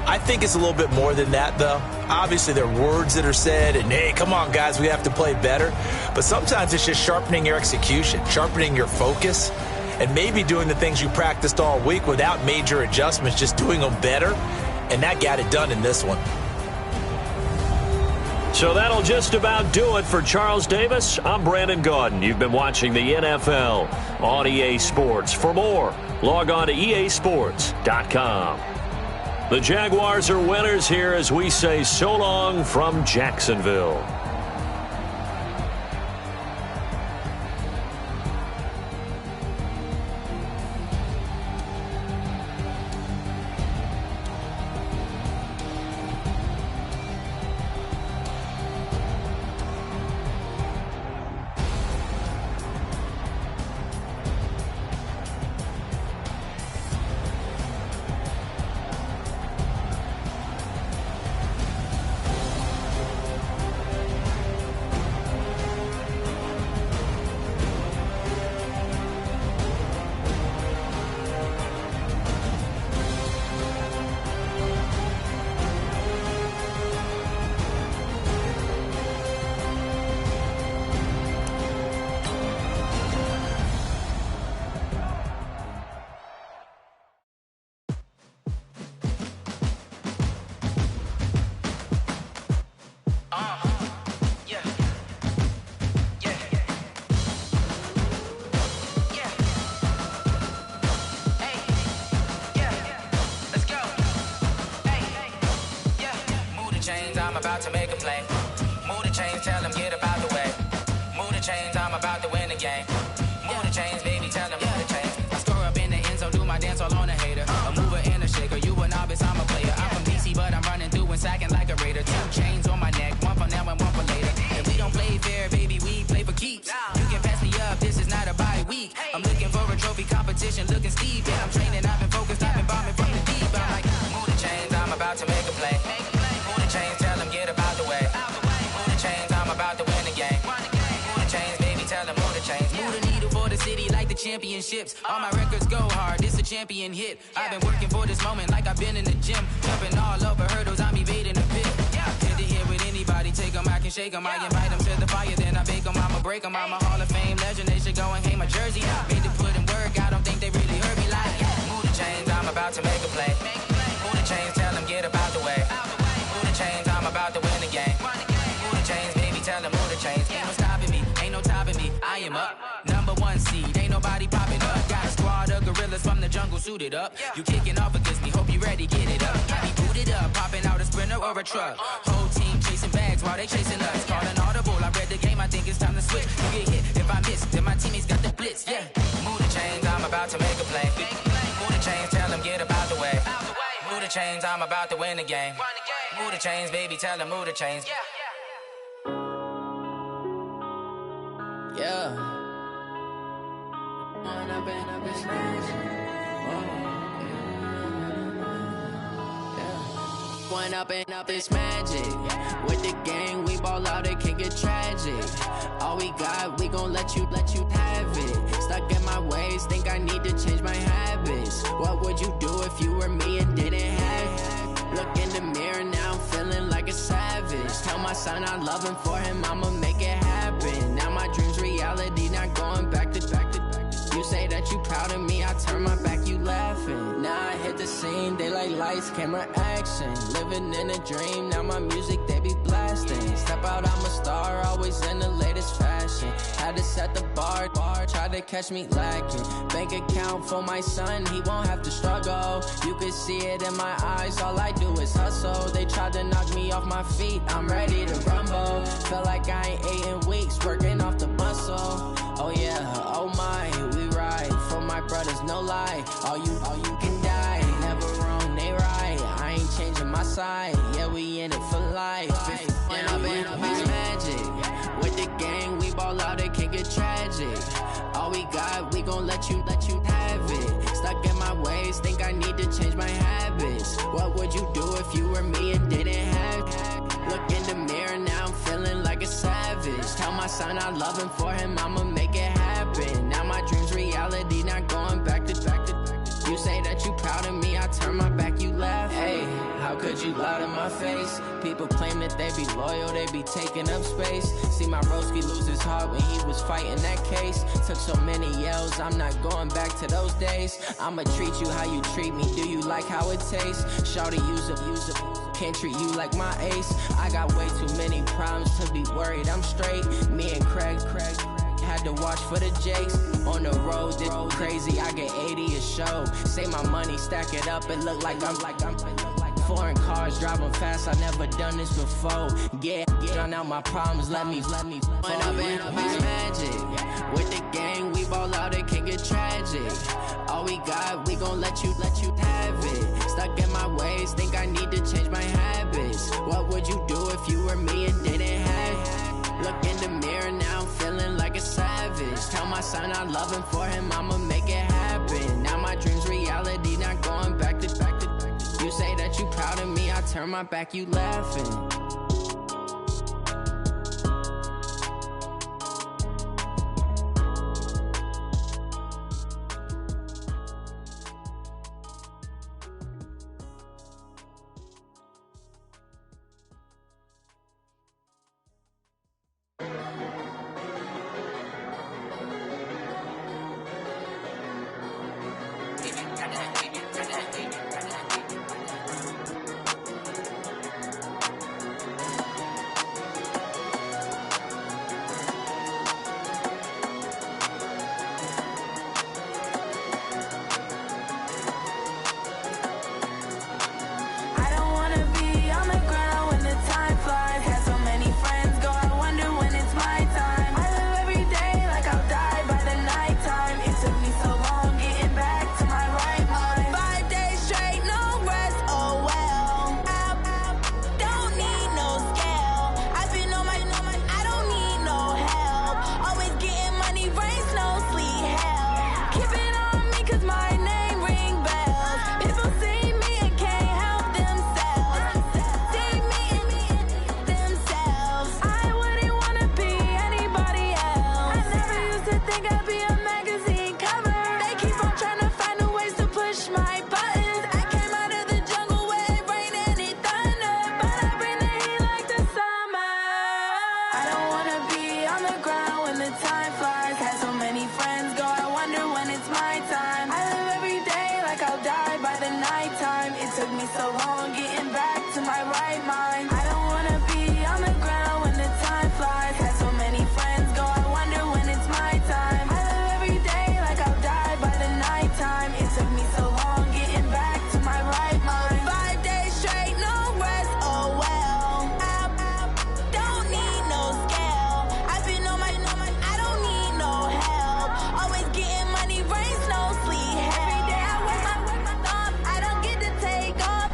E: I think it's a little bit more than that, though. Obviously, there are words that are said, and, hey, come on, guys, we have to play better. But sometimes it's just sharpening your execution, sharpening your focus, and maybe doing the things you practiced all week without major adjustments, just doing them better. And that got it done in this one.
B: So that'll just about do it for Charles Davis. I'm Brandon Gaudin. You've been watching the NFL on EA Sports. For more, log on to easports.com. The Jaguars are winners here as we say so long from Jacksonville.
H: I'm about to make a play. Move the chains, tell them get about the way. Move the chains, I'm about to win the game. Move the chains, baby, tell them move the chains. I score up in the end zone, do my dance all on a hater. A mover and a shaker, you a novice, I'm a player. I'm from DC, but I'm running through and sacking like a raider. 2 chains on my neck, one for now and one for later. If we don't play fair, baby, we play for keeps. You can pass me up, this is not a bye week. I'm looking for a trophy competition, looking steep. Yeah, I'm training, I've been focused, I've been bombing from the deep. I'm like, move the chains, I'm about to make a play. Move the chains, tell them get about the way. Move the chains, I'm about to win the game. Move the chains, baby, tell them move the chains. Move the needle for the city like the championships. All my records go hard, this a champion hit. I've been working for this moment like I've been in the gym. Jumping all over hurdles, I'm evading the pit. Head to head with anybody, take them, I can shake them. I invite them to the fire, then I bake them, I'ma break them. I'm a Hall of Fame legend, they should go and hang my jersey. Made to put in work, I don't think they really heard me like. Move the chains, I'm about to make a play. Move the chains, tell them get about the way. Move the chains, I'm about to win the game. Move the chains, baby, tell them move the chains. Ain't no stopping me, ain't no topping me. I am up, #1 seed, ain't nobody popping up. Got a squad of gorillas from the jungle suited up. You kicking off against me, hope you ready, get it up. I be booted up, popping out a sprinter or a truck. Whole team chasing bags while they chasing us. Calling audible, I read the game, I think it's time to switch. You get hit, if I miss, then my teammates got the blitz, yeah. Move the chains, I'm about to make a play. Move the chains, tell them get about the way. Move the the chains, I'm about to win the game. Move the chains, baby, tell them move the chains. Yeah. One up and up, it's magic. With the gang, we ball out, it can get tragic. All we got, we gon' let you have it. Stuck in my ways, think I need to change my habits. What would you do if you were me and didn't have it? Look in the mirror, now I'm feeling like a savage. Tell my son I love him, for him I'ma make it happen. Now my dream's reality, not going back to. You say that you proud of me, I turn my back, you laughing. Now I hit the scene, they like lights, camera, action. Living in a dream, now my music, they be blasting. Step out, I'm a star, always in the latest fashion. Had to set the bar, try to catch me lacking. Bank account for my son, he won't have to struggle. You can see it in my eyes, all I do is hustle. They tried to knock me off my feet, I'm ready to rumble. Feel like I ain't ate in weeks, working off the muscle. Oh yeah, oh my, we ride for my brothers, no lie. All you can die, never wrong, they right. I ain't changing my side, yeah, we in it for life. When I've been it's magic. With the gang, we ball out, it can get tragic. All we got, we gon' let you have it. Stuck in my ways, think I need to change my habits. What would you do if you were me and didn't have it? Look in the mirror, now I'm feeling like a savage. Tell my son I love him, for him I'ma make it happen. Now my dream's reality, not going back to. You say that you proud of me, I turn my back, you laugh. Hey, how could you lie to my face? People claim that they be loyal, they be taking up space. See my broski lose his heart when he was fighting that case. Took so many yells, I'm not going back to those days. I'ma treat you how you treat me, do you like how it tastes? Shawty, use it, can't treat you like my ace. I got way too many problems to be worried, I'm straight. Me and Craig had to watch for the Jakes. On the road, this crazy, I get 80 a show. Say my money, stack it up, it look like I'm foreign cars, driving fast, I never done this before. Get drown out my problems, let me When I've been it's magic. With the gang, we ball out, it can get tragic. All we got, we gon' let you have it. Stuck in my ways, think I need to change my habits. What would you do if you were me and didn't have it? Look in the mirror, now I'm feeling like a savage. Tell my son I love him, for him I'ma make it happen. Now my dream's reality, not going back to. You say that you proud of me, I turn my back, you laughing.
I: Every day I work my thumb, I don't get to take off.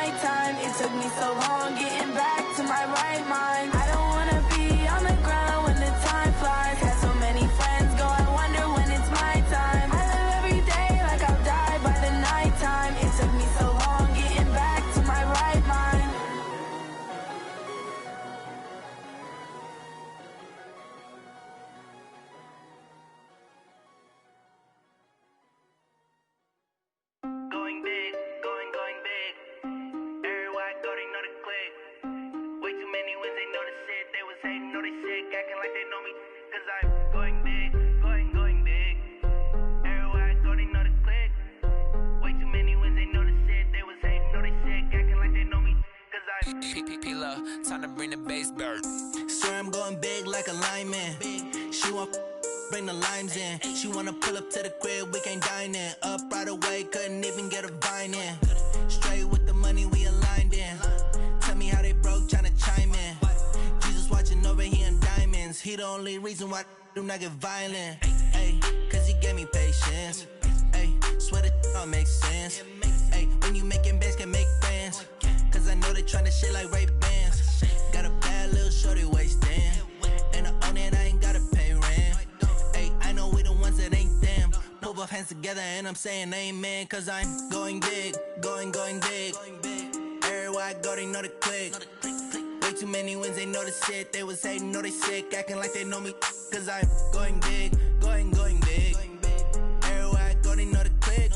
I: nighttime. It took me so long getting back to my right mind. I don't wanna be on the ground when the time flies. Had so many friends go, I wonder when it's my time. I live every day like I'll die by the nighttime. It took me so long getting back to my right mind.
J: Going big, going big. Everywhere I go, they know the click. Way too many wins, they know the shit. They was hating, know they sick, acting like they know me. Cause I'm going big, going big. Everywhere I go, they know the click. Way too many wins, they know the shit. They was hating, know they sick, acting like they know me. Cause I'm
H: P-P-P-Love, time to bring the bass bird.
A: Swear I'm going big like a lineman. She want bring the limes in. She wanna pull up to the crib, we can't dine in. Up right away, couldn't even get a vine in. Straight with the money, we aligned in. Tell me how they broke, tryna chime in. Jesus watching over here in diamonds. He the only reason why I do not get violent. Ay, cause he gave me patience. Ay, swear that all makes sense. Ay, when you making bands, can make friends. Cause I know they tryna shit like Ray-Bans. Got a bad little shorty wasting. And I own it, I ain't gotta pay rent. Ay, I know we the ones that ain't them. Put both hands together and I'm saying amen. Cause I'm going big, going big. Everywhere I go, they know the click. Way too many wins, they know the shit. They was hating, know they sick, acting like they know me. Cause I'm going big, going big. Everywhere I go, they know the click.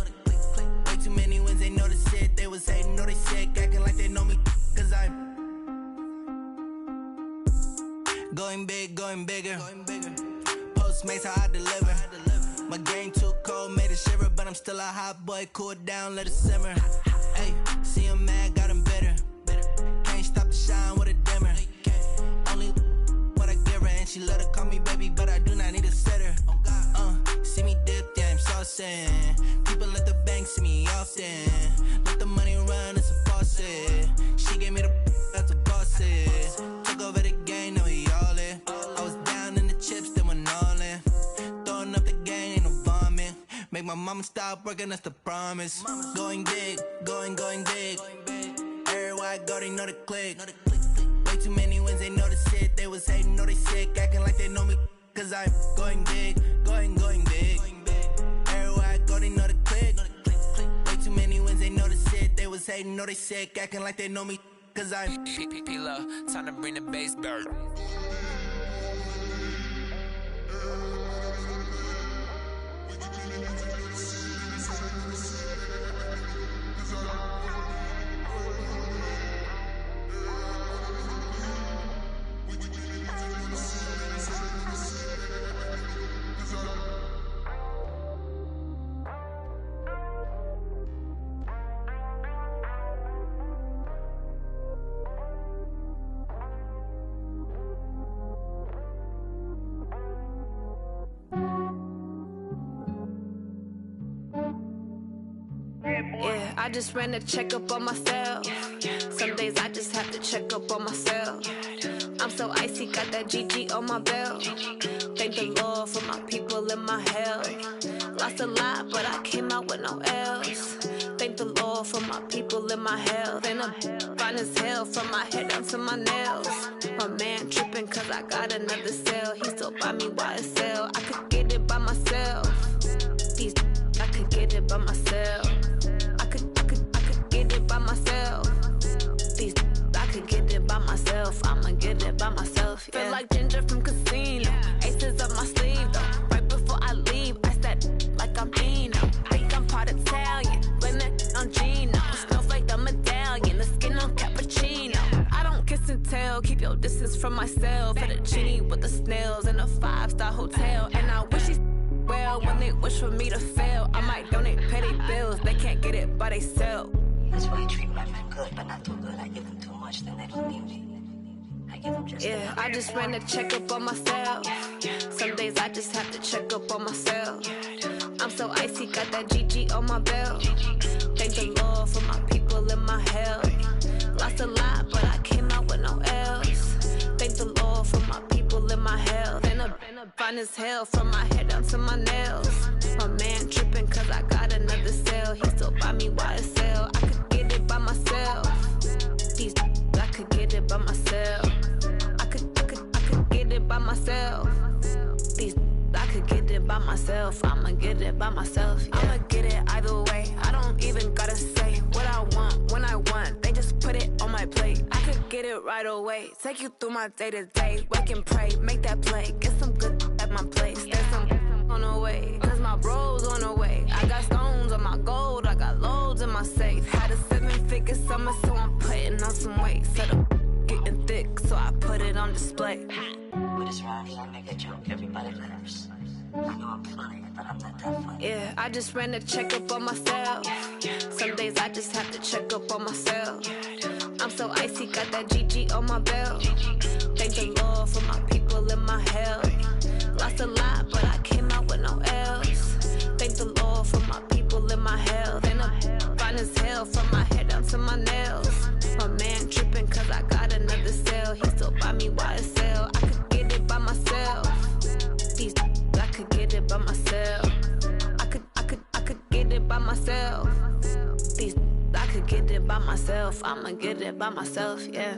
A: Way too many wins, they know the shit. They was hating, know they sick, acting like they know me. Cause I'm going big, going bigger. Postmates how I deliver. My game too cold, made it shiver, but I'm still a hot boy. Cool down, let it simmer. Hey, see him mad, got him bitter. Can't stop the shine with a dimmer. Only what I give her, and she let her call me baby, but I do not need a sitter. See me dip, yeah, I'm saucing. People at the bank see me often. Let the money run, it's a faucet. She gave me the that's a faucet. Took over the game, now we all in. I was down in the chips, then went all in. Throwing up the game, ain't no vomit. Make my mama stop working, that's the promise. Going big, going big. Everywhere I go, they know the click. Way too many wins, they know the shit. They was hating, know they sick, acting like they know me. Cause I'm going big, going big. Everywhere I go, they know the click. Way too many wins, they know the shit. They was hating, know they sick, acting like they know me. Cause I'm
H: P-P-P-Love, time to bring the bass bird.
I: Yeah, I just ran a checkup on myself. Some days I just have to check up on myself. I'm so icy, got that GG on my belt. Thank the Lord for my people and my health. Lost a lot, but I came out with no L's. Thank the Lord for my people and my health. And I'm fine as hell from my head down to my nails. My man tripping cause I got another cell. He still buy me YSL. I could get it by myself. These I could get it by myself. I could get it by myself. These I could get it by myself. I'ma get it by myself. Yeah. Feel like Ginger from Casino. Aces up my sleeve though. Right before I leave, I said like I'm Dino. Think I'm part Italian. Blame it on Gino. Snowflake the medallion. The skin on cappuccino. I don't kiss and tell. Keep your distance from myself. At a genie with the snails in a 5-star hotel. And I wish he's well when they wish for me to fail. I might donate petty bills. They can't get it by they sell.
K: That's why I treat my men good, but not too good. I give them too much, then they don't need me. I give them just
I: yeah, I just ran a checkup on myself. Some days I just have to check up on myself. I'm so icy, got that GG on my belt. Thank the Lord for my people and my health. Lost a lot, but I came out with no L's. Thank the Lord for my people and my health. And I'm fine as hell from my head down to my nails. My man tripping cause I got another cell. He still buy me YSL. I could get it by myself. These I could get it by myself. I could get it by myself. These I could get it by myself. I'ma get it by myself. Yeah. I'ma get it either way. I don't even gotta say what I want when I want. They just put it on my plate. I could get it right away. Take you through my day to day. Wake and pray, make that play. Get some good at my place. There's some on the way. Cause my bros on the way. I got stones on my gold. I got loads in my safe. Had a 7-figure summer, so I'm putting on some weight. Set up getting thick, so I put it on display.
K: With this rhyme, I make a joke everybody laughs. I know I'm funny, but I'm not that funny.
I: Yeah, I just ran a checkup on myself. Some days I just have to check up on myself. I'm so icy, got that GG on my belt. Thank the Lord for my people in my health. Lost a lot, but I came out with no else. Thank the Lord for my people in my health. And I'm fine as hell from my head down to my nails. My man tripping cause I got another sale. He still buy me YSL. I could get it by myself. These I could get it by myself. I could get it by myself. These I could get it by myself. I'ma get it by myself, yeah.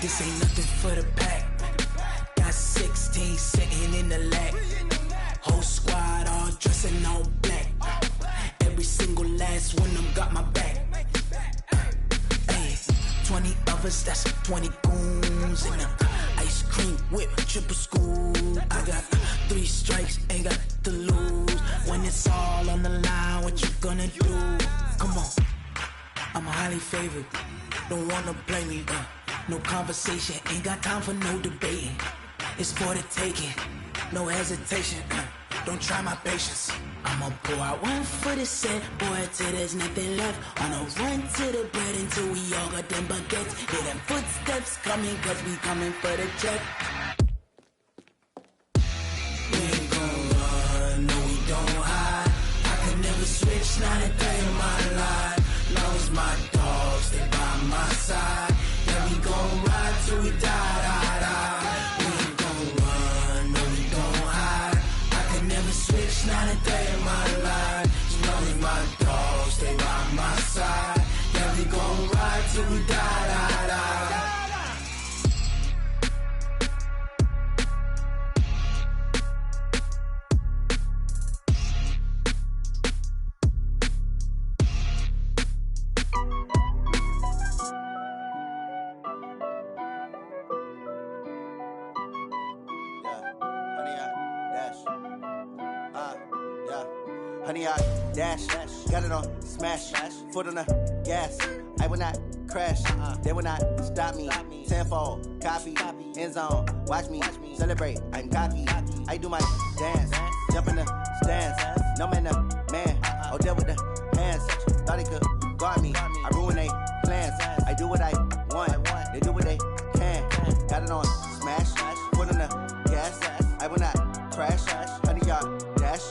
L: This ain't nothing for the pack. Got 16 sitting in the lap. Whole squad all dressing all black. Every single last one of them got my back. Hey, 20 of us, that's 20 goons in the ice cream whip, triple scoop. I got 3 strikes, ain't got to lose. When it's all on the line, what you gonna do? Come on, I'm highly favored. Don't wanna play me, no conversation, ain't got time for no debating. It's for the taking, no hesitation. Don't try my patience. I'ma pour out one for the set, boy, till there's nothing left. On a run to the bread until we all got them baguettes. Hear them footsteps coming, cause we coming for the check. We ain't gon' run, no we don't hide. I could never switch, not a day in my life. Long as my dogs stay by my side. Yeah, we gon' ride till we die. We ain't gon' run, no we don't hide. I could never switch, not a day in my life. As long as my dogs stay by my side. Yeah, we gon' ride till we die.
M: Honey, I dash, got it on smash, foot on the gas. I will not crash, they will not stop me. Tenfold, copy, end zone, watch me celebrate. I'm cocky, I do my dance, jump in the stands. No man, oh, deal with the hands. Thought he could guard me, I ruin they plans. I do what I want, they do what they can. Got it on smash, foot on the gas. I will not crash, honey, y'all dash,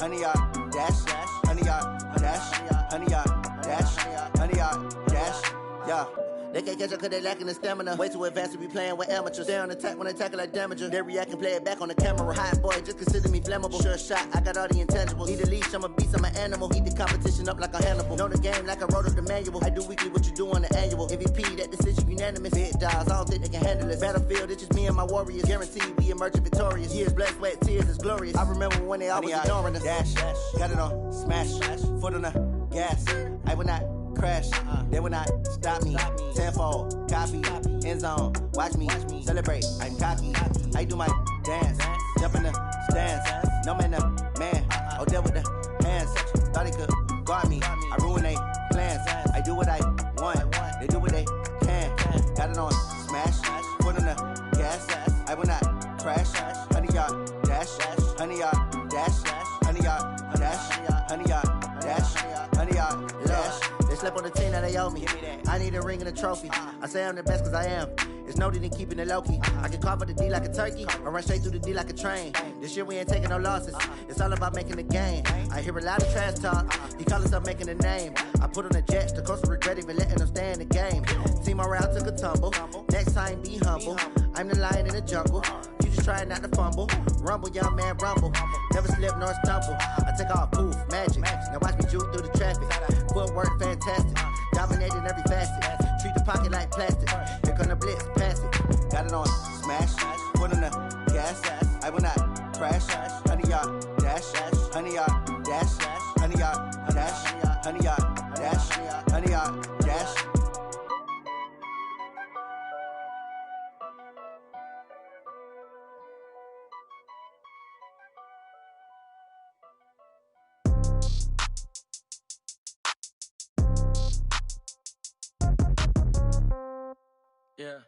M: honey, y'all dash, honey, y'all dash, honey, y'all dash, honey, y'all dash, yeah. They can't catch up cause they lacking the stamina. Way too advanced to be playing with amateurs. Stay on attack when they tackle like damager. They react and play it back on the camera. Hot boy, just consider me flammable. Sure shot, I got all the intangibles. Need a leash, I'm a beast, I'm an animal. Heat the competition up like a Hannibal. Know the game like I wrote up the manual. I do weekly what you do on the annual. MVP, that decision unanimous. Big dogs, I don't think they can handle this. Battlefield, it's just me and my warriors. Guaranteed we emerging victorious. Years, blood, sweat, tears, it's glorious. I remember when they always ignoring us. Dash, got it on smash, foot on the gas. I will not crash, they will not stop me. Tenfold, copy, end zone, watch me celebrate. I'm cocky, I do my dance, jump in the stands. No man, the man. Oh, there with the hands. Thought he could guard me. I ruin they plans. I do what I want. They do what they can. Got it on smash. Put on the gas. I will not crash. 100-yard dash. 100-yard dash. 100-yard dash. 100-yard dash. 100-yard dash. They slept on the team that they owe me. I need a ring and a trophy. I say I'm the best cause I am. It's no need in keeping it low-key. I can carve up the D like a turkey or run straight through the D like a train. This year we ain't taking no losses. It's all about making the game. I hear a lot of trash talk. He call himself making a name. I put on the Jets. The coach will regret even letting them stay in the game. Team morale took a tumble. Next time be humble. I'm the lion in the jungle. You just trying not to fumble. Rumble, young man, rumble. Never slip nor stumble. I take off, poof, magic. Now watch me juke through the traffic. Footwork fantastic. Dominating every facet. Treat the pocket like plastic. Here come the blitz, pass it. Got it on smash. Put on the gas. I will not crash. 100-yard dash. 100-yard dash. 100-yard dash. 100-yard dash. 100-yard dash.
L: Yeah.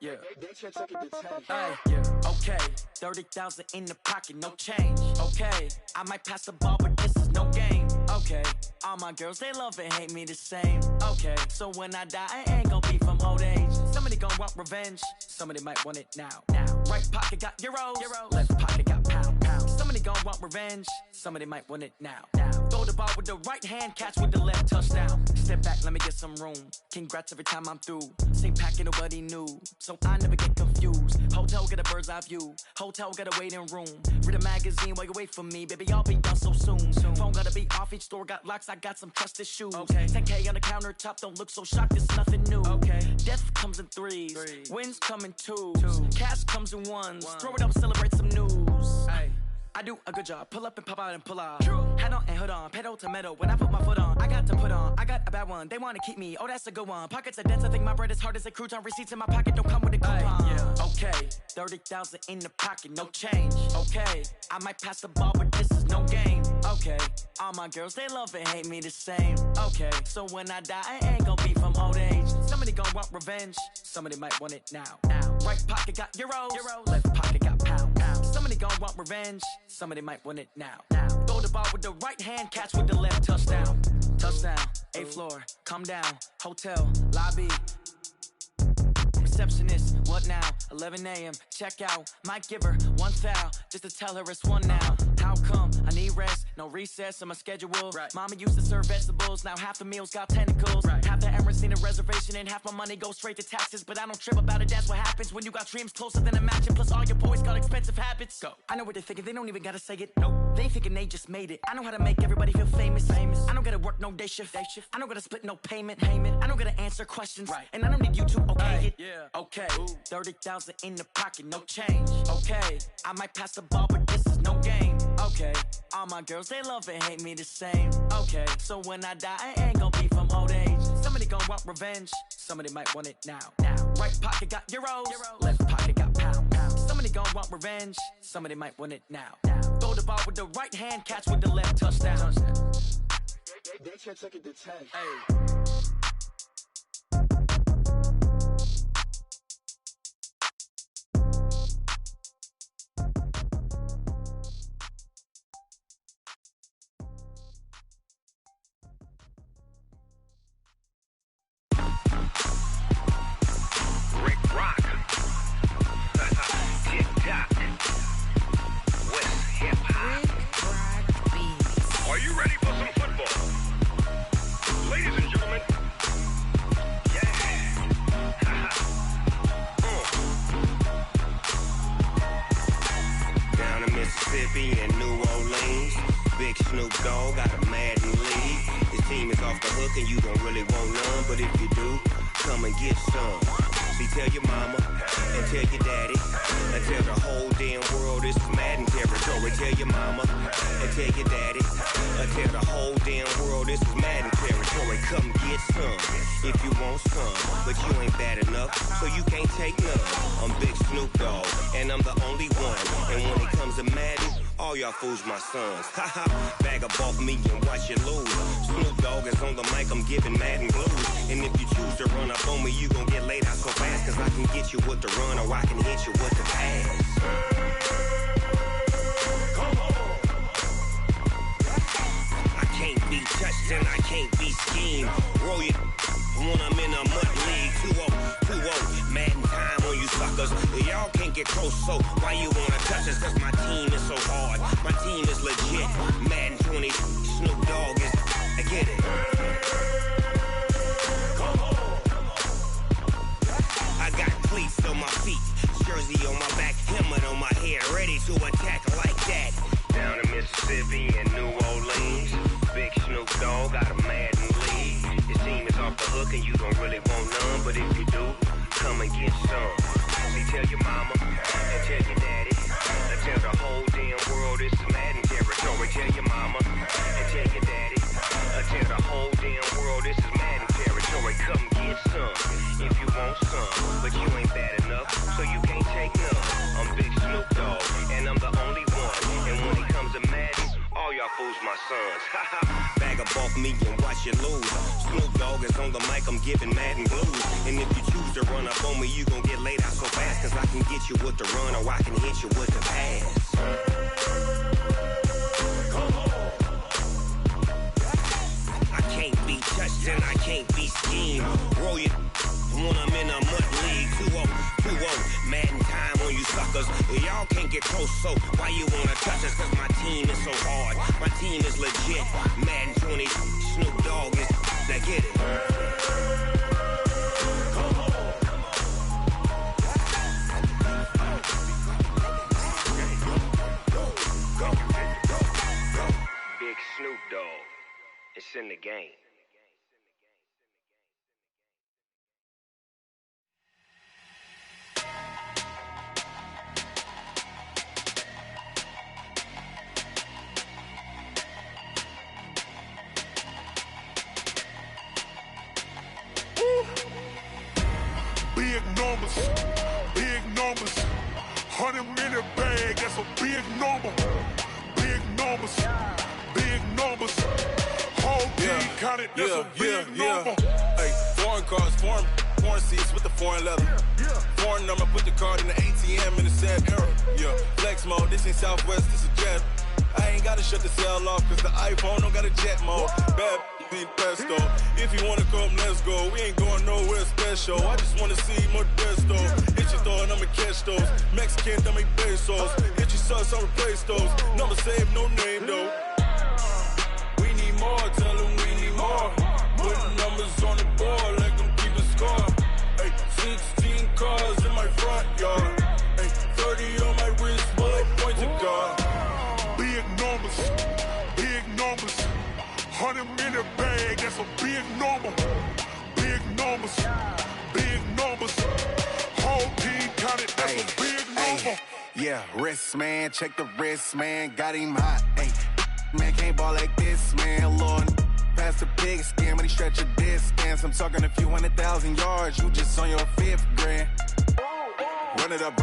L: Yeah. Hey, yeah. Okay. 30,000 in the pocket, no change. Okay. I might pass the ball, but this is no game. Okay. All my girls, they love and hate me the same. Okay. So when I die, I ain't gon' be from old age. Somebody gon' want revenge. Somebody might want it now. Right pocket got euros. Left pocket got pound. Somebody gon' want revenge. Somebody might want it now. Throw the ball with the right hand, catch with the left, touchdown. Step back, let me get some room. Congrats every time I'm through. Same packet, nobody knew, so I never get confused. Hotel got a bird's eye view. Hotel got a waiting room. Read a magazine while you wait for me, baby. I'll be done so soon. Phone gotta be off. Each store got locks. I got some trusted shoes. 10K on the countertop. Don't look so shocked. It's nothing new. Death comes in threes. Wins come in twos. Cash comes in ones. Throw it up, celebrate some news. I do a good job. Pull up and pop out and pull out. Head on and hood on. Pedal to metal. When I put my foot on, I got to put on. I got a bad one. They want to keep me. Oh, that's a good one. Pockets are dense. I think my bread is hard as a crouton. Receipts in my pocket don't come with a coupon. Okay. 30,000 in the pocket. No change. Okay. I might pass the ball, but this is no game. Okay. All my girls, they love and hate me the same. Okay. So when I die, I ain't gon' be from old age. Somebody gon' want revenge. Somebody might want it now. Right pocket got euros. Left pocket got pound. Somebody gon' want revenge. Somebody might want it now. Throw the ball with the right hand, catch with the left, touchdown. Touchdown, 8th floor, come down, hotel, lobby. Receptionist, what now? 11 a.m., check out. Might give her one foul, just to tell her it's one now. How come? I need rest, no recess in my schedule. Mama used to serve vegetables, now half the meals got tentacles. Half the Emirates need a reservation and half my money goes straight to taxes. But I don't trip about it, that's what happens when you got dreams closer than a match. And plus all your boys got expensive habits. Go. I know what they're thinking, they don't even gotta say it. Nope. They thinking they just made it. I know how to make everybody feel famous. I don't gotta work no day shift. I don't gotta split no payment. I don't gotta answer questions. And I don't need you to okay it. Okay, 30,000 in the pocket, no change. Okay, I might pass the ball, but this is no game. Okay, all my girls, they love and hate me the same. Okay, so when I die, I ain't gon' be from old age. Somebody gon' want revenge. Somebody might want it now. Right pocket got euros. Left pocket got pound. Somebody gon' want revenge. Somebody might want it now. Throw the ball with the right hand, catch with the left, touchdown.
F: They should take it to 10.
C: Are you ready for some football? Ladies and gentlemen,
N: Down in Mississippi and New Orleans, Big Snoop Dogg got a Madden lead. His team is off the hook and you don't really want none, but if you do, come and get some. See, tell your mama and tell your daddy and tell the whole damn world this is Madden territory. Tell your mama and tell your daddy and tell the whole damn world this is Madden territory. Come get some if you want some, but you ain't bad enough, so you can't take none. I'm Big Snoop Dogg, and I'm the only one. And when it comes to Madden, all y'all fools my sons. Haha, bag up off me and watch you lose. Snoop Dogg is on the mic, I'm giving Madden blues. And if you choose to run up on me, you gon' get laid out so fast, cause I can get you with the run or I can hit you with the pass. Come on. I can't be touched and I can't be schemed. Roll you when I'm in a mud league. 2-0, Madden time on you suckers. Y'all can't get close, so why you wanna touch us? Cause my team is so hard, my team is legit. Madden 20, Snoop Dogg is, I get it. Come on. I got cleats on my feet, jersey on my back, helmet on my head, ready to attack like that. Down in Mississippi and New Orleans, Big Snoop Dogg got a Madden league. His team is off the hook and you don't really want none, but if you do, come and get some. See, tell your mama and tell your daddy and tell the whole damn world this is Madden territory. Tell your mama and tell your daddy and tell the whole damn world this is Madden territory. Come get some if you want some, but you ain't bad enough, so you can't take none. I'm Big Snoop Dogg, and I'm the only one. And when it comes to Madden, all y'all fools my sons. Bag up off me and watch you lose. Snoop Dogg is on the mic, I'm giving Madden blues. And if you choose to run up on me, you gon' get laid out so fast, cause I can get you with the run or I can hit you with the pass. Come on. I can't be touched and I can't be schemed. Roll you when I'm in a mud league. 2-0, Madden time on you suckers. Y'all can't get close, so why you wanna touch us? Cause my team is so hard, my team is legit. Madden 20, Snoop Dogg is, now get it. Come on. Big Snoop Dogg, it's in the game.
O: Big numbers, 100-minute bag, that's a big number. Big numbers, whole team counted, that's a big number.
P: Hey, foreign cars, foreign seats with the foreign leather. Foreign number, put the card in the ATM in the sad era. Yeah, flex mode, this ain't Southwest, this is jet. I ain't gotta shut the cell off, cause the iPhone don't got a jet mode. Bad need pesto. If you wanna come, let's go. We ain't going nowhere special. I just wanna see more desto. Hit your thought, I'ma catch those. Mexican, I make pesos. Hit your sauce, I'll replace those. Number save, no name though. We need more, tell them we need more. Putting numbers on the board, let them keep a score. Hey, 16 cars in my front yard. Hey, 30 on my wrist, bullet point to God.
O: Big numbers, 100-minute bag, that's a big number. Big numbers, whole team counted, that's a big number.
Q: Yeah, wrist man, check the wrist man, got him hot. Ay, man can't ball like this, man. Lord, past the pig skin, when he stretch a distance. I'm talking a few 100,000 yards, you just on your 5th grand. Run it up,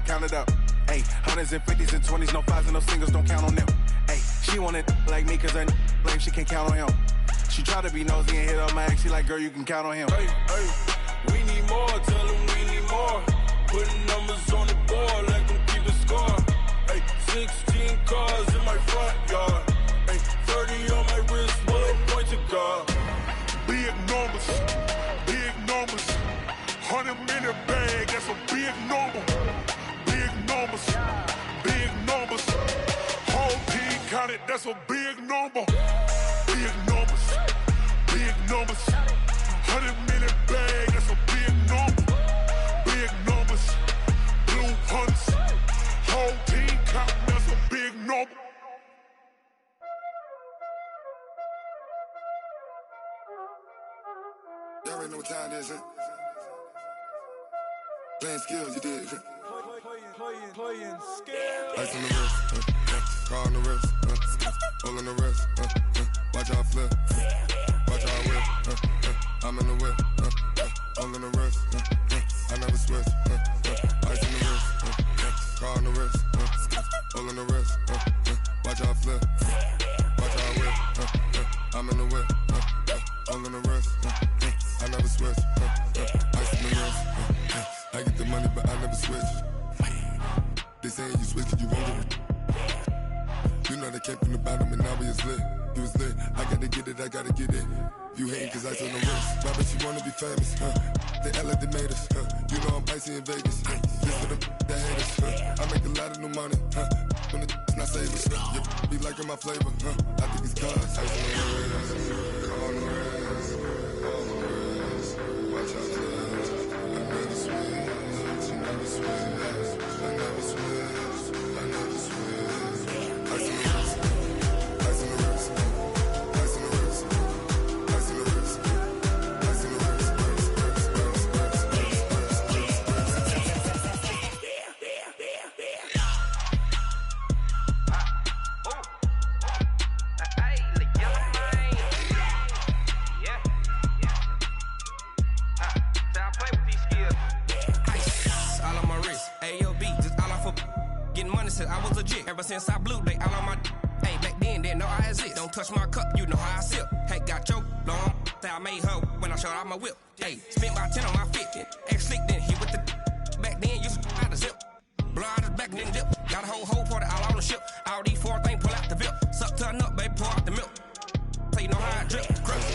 Q: count it up. Ay, hundreds and 50s and 20s, no 5s and no singles, don't count on them. Ay, she want it like me, cause her blame, she can't count on him. She try to be nosy and hit up my ex, she like, girl, you can count on him.
P: Hey, we need more, tell them we need more. Putting numbers on the board, let them keep a score. Hey, 16 cars in my front yard. Hey, 30 on my wrist, bullet point to God.
O: Big numbers, 100-minute bag, that's a big number. Big numbers, whole team counted, that's a big number. Big numbers, 100-minute bag, that's a big number. Big numbers, blue hunts, whole team counting, that's a big number.
R: Y'all already know what time it is, huh?
O: Playing skills, you did.
D: Playing skills.
O: Ice on the wrist, car on the wrist, all on the wrist, watch how I flip, watch how I whip, I'm in the whip, all on the wrist, I never switch, ice on the wrist, car on the wrist, all on the wrist, watch how I flip, watch how I whip, I'm in the whip, all on the wrist, I never switch, ice on the wrist, I get the money but I never switch. They saying you switch cause you won't get it. You know they came from the bottom and now we is lit. You was lit, I gotta get it, I gotta get it. You hating cause ice on the wrist. Why bet you wanna be famous, They act like they made us, You know I'm icy in Vegas, This for the that hate us, I make a lot of new money, When it's not savers, You be liking my flavor, I think it's cause ice on the wrist, on the wrist, on the wrist. Watch out for this, I never switch, you never switch. I never switch, I never switch. Ice on the wrist, ice on the wrist, ice on the wrist, ice on the wrist, ice on the wrist,
R: I was legit. Ever since I blew, they all on my hey, back then, didn't know I exist. Don't touch my cup, you know how I sip. Hey, got your long, say I made her when I showed out my whip. Hey, spent my 10 on my 50. Ex-slick, then hit with the back then, used to out the zip. Blow out his back, then dip. Got a whole party all on the ship. All these 4 things, pull out the VIP. Suck to a nut, baby, pour out the milk. So you know how I drip. Crush.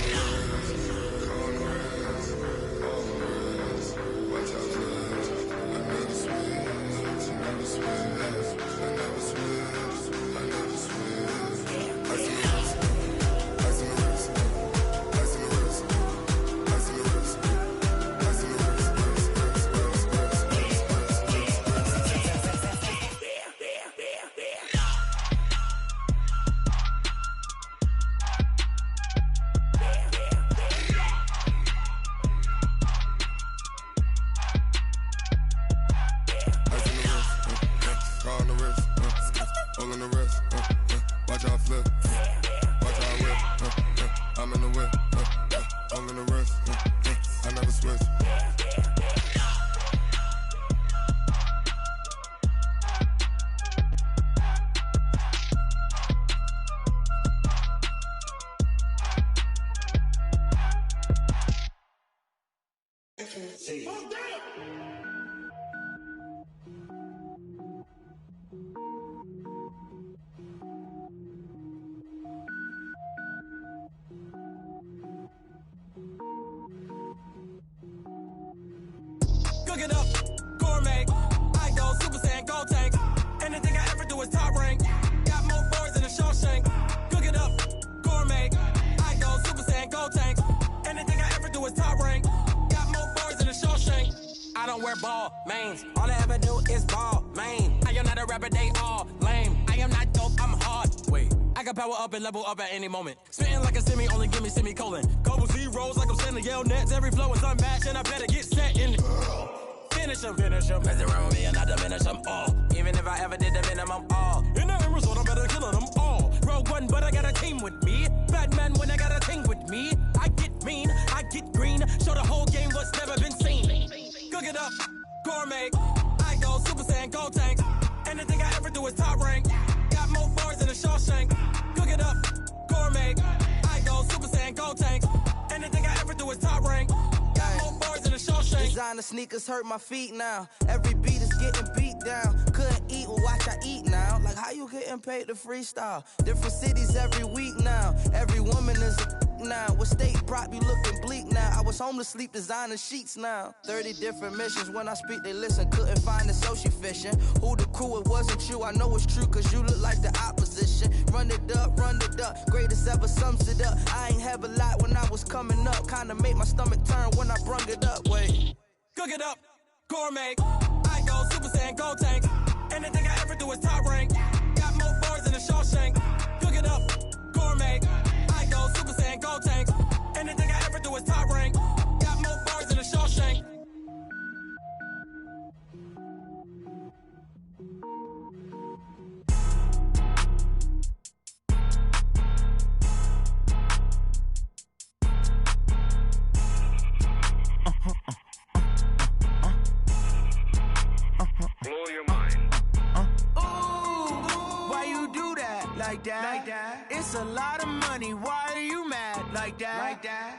R: Cook it up, gourmet. I go Super Saiyan, gold tank. Anything I ever do is top rank. Got more boys than a Shawshank. Cook it up, gourmet. I go Super Saiyan, gold tank. Anything I ever do is top rank. Got more boys than a Shawshank. I don't wear ball mains. All I ever do is ball main. I am not a rapper, they all lame. I am not dope, I'm hard. Wait, I can power up and level up at any moment. Spitting like a semi, only give me semicolon. Couple zeros like I'm sending yell nets. Every flow is unmatched and I better get set in. Finish him. Mess around with me and I diminish them all. Even if I ever did the minimum, all. In the end result, I'm better killing them all. Rogue One, but I got a team with me. Batman when I got a team with me. I get mean, I get green. Show the whole game what's never been seen. Cook it up, gourmet. I go Super Saiyan, gold tank. Anything I ever do is top rank. Got more bars than a Shawshank. Cook it up, gourmet. I go Super Saiyan, gold tank. Anything I ever do is top rank. Got more bars than a Shawshank.
M: Designer sneakers hurt my feet now. Every beat is getting beat down. Couldn't eat, well watch I eat now. Like how you getting paid to freestyle? Different cities every week now. Every woman is a now. With state prop, you looking bleak now. I was home to sleep, designing sheets now. 30 different missions. When I speak, they listen. Couldn't find it, so she fishing. Who the crew, it wasn't you. I know it's true, cause you look like the opposition. Run it up. Greatest ever sums it up. I ain't have a lot when I was coming up. Kinda made my stomach turn when I brung it up. Wait.
R: Cook it up, gourmet. I go Super Saiyan, gold tank. Anything I ever do is top rank. Got more bars than a Shawshank. Cook it up, gourmet. I go Super Saiyan, gold tank. Anything I ever do is top rank. Got more bars than a Shawshank.
A: like that. It's a lot of money, why are you mad like that?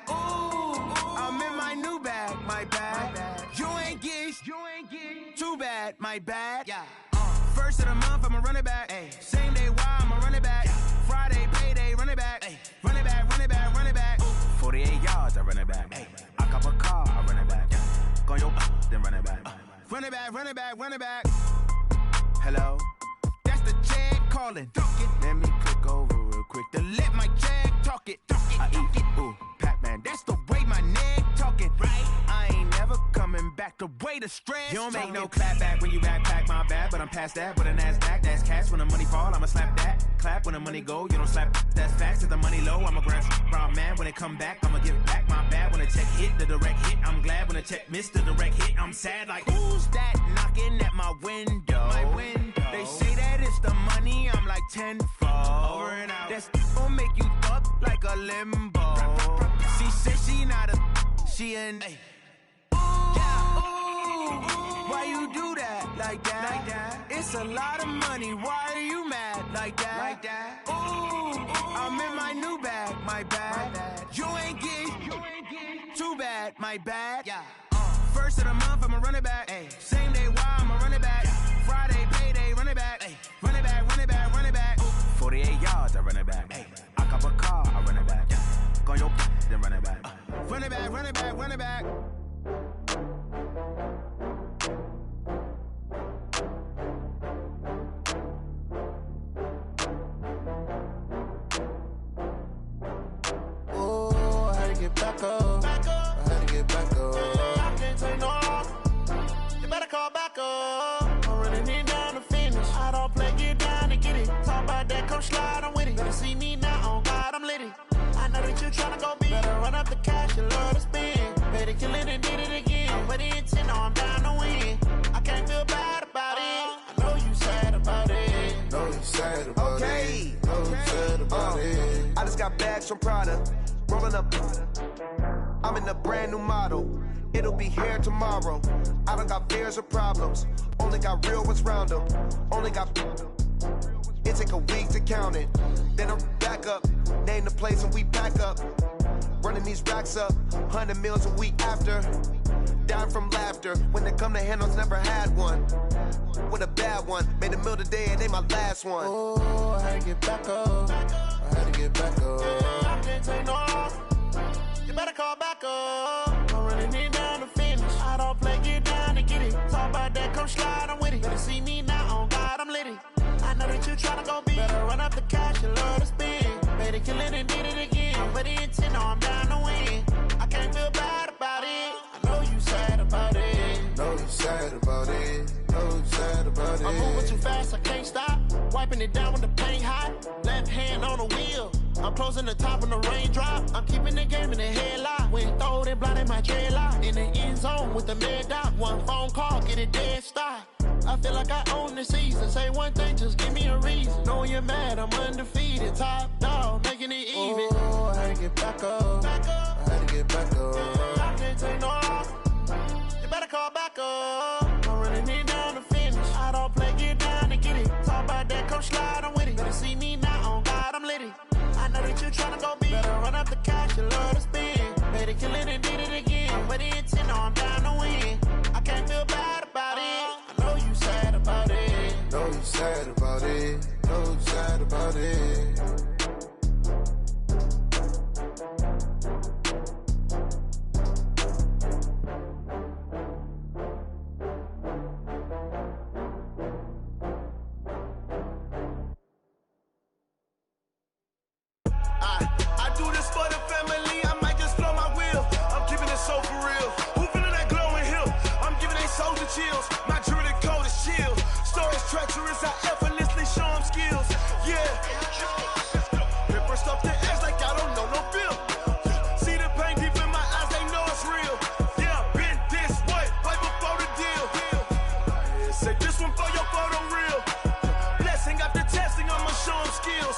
A: Ooh, I'm in my new bag, my bad. You ain't get too bad, my bad. Yeah. First of the month, I'ma run it back. Ay. Same day, why I'ma run it back. Friday, payday, run it back. Ay. Run it back, run it back, run it back. 48 yards, I run it back. Ay. I cop a car, I run it back. Go your then run it back. Run it back, run it back, run it back. Hello? That's the jag calling. Let me click over real quick to let my jag talk it. I eat it, ooh, Pac-Man. That's the way my neck talking. Right? I ain't never coming back the way the stress. You don't make no clap back when you backpack, my bad. But I'm past that with a NASDAQ. That's cash when the money fall, I'ma slap that. Clap when the money go, you don't slap. That's facts. If the money low, I'ma grab brown man. When it come back, I'ma give back my bad. When the check hit, the direct hit. I'm glad when the check missed the direct hit. I'm sad like, who's that knocking at my window? My window. They say that it's the money, I'm like tenfold. Over and out. That's gon' make you up like a limbo. She said she not a, she an. Ooh, why you do that like that? It's a lot of money, why are you mad like that? Ooh, I'm in my new bag, my bad. You ain't get too bad, my bad. Yeah. First of the month, I'ma run it back. Ay. Same day, why I'ma run it back. Friday, payday, run it back. Ay. Run it back, run it back, run it back. 48 yards, I run it back. Ay. I cop a car, I run it back. Go your then run it back. Run it back, run it back, run it back.
S: Oh, I had to get back up. I had to get back up. I can't take no loss. You better call back up. I'm running it down to finish. I don't play, get down to get it. Talk about that, come slide, I'm with it. Better see me now, on God, I'm lit it. I know that you tryna go big. Better run up the cash, you love to spend. Better kill it and did it again. I'm with the intent, no, I'm down to win. I can't feel bad about it. I know you sad about it.
A: Know you sad about it. Know you sad about it. I just got bags from Prada. Rolling up. I'm in a brand new model. It'll be here tomorrow. I don't got fears or problems. Only got real ones round them. Only got. It take a week to count it. Then I'm back up. Name the place and we pack up. Running these racks up. 100 meals a week after. Down from laughter. When they come to handles, never had one. With a bad one. Made a meal today and they my last one.
S: Oh, I had to get back up. I had to get back up. I can't take no loss. You better call back up. I'm running it down to finish. I don't play, get down to get it. Talk about that, come slide, I'm with it. Better see me now, on God, I'm lit it. I know that you tryna go big. Better run up the cash, you love to spend. Better kill it and did it again. I'm with the intent, no, I'm down to win. I can't feel bad about it. I know you sad about it.
A: Know you sad about it. Know you sad about it.
S: I'm moving too fast, I can't stop. Wiping it down when the paint hot. Left hand on the wheel. I'm closing the top when the raindrop. I'm keeping the game in the headlock. When throwed and blinded my dreadlock. In the end zone with the mad dot. One phone call, get it dead stop. I feel like I own the season. Say one thing, just give me a reason. Knowing you're mad, I'm undefeated. Top dog, making it even.
A: Oh, I had to get back up. I had to get back up.
S: I can't take no loss. You better call back up. I'm running it down to finish. I don't play, get down to get it. Talk about that, come slide, I'm with it. Better see me now, on God, I'm lit it. I know that you tryna go big. Better run up the cash, you love to spend. Better kill it and did it again. I'm with the intent, no, I'm down to win. I can't feel bad about it. I know you sad about it.
A: Know you sad about it. Know you sad about it.
F: I do this for the family, I might just blow my wheel. I'm keeping it so for real. Who feeling that glowing hill? I'm giving they soldier chills. My jewelry cold is chill. Stories treacherous, I effortlessly show them skills. Yeah. Paper stuff to edge like I don't know no bill. See the pain deep in my eyes, they know it's real. Yeah, been this way, right before the deal. Say this one for your photo reel. Blessing after testing, I'ma show them skills.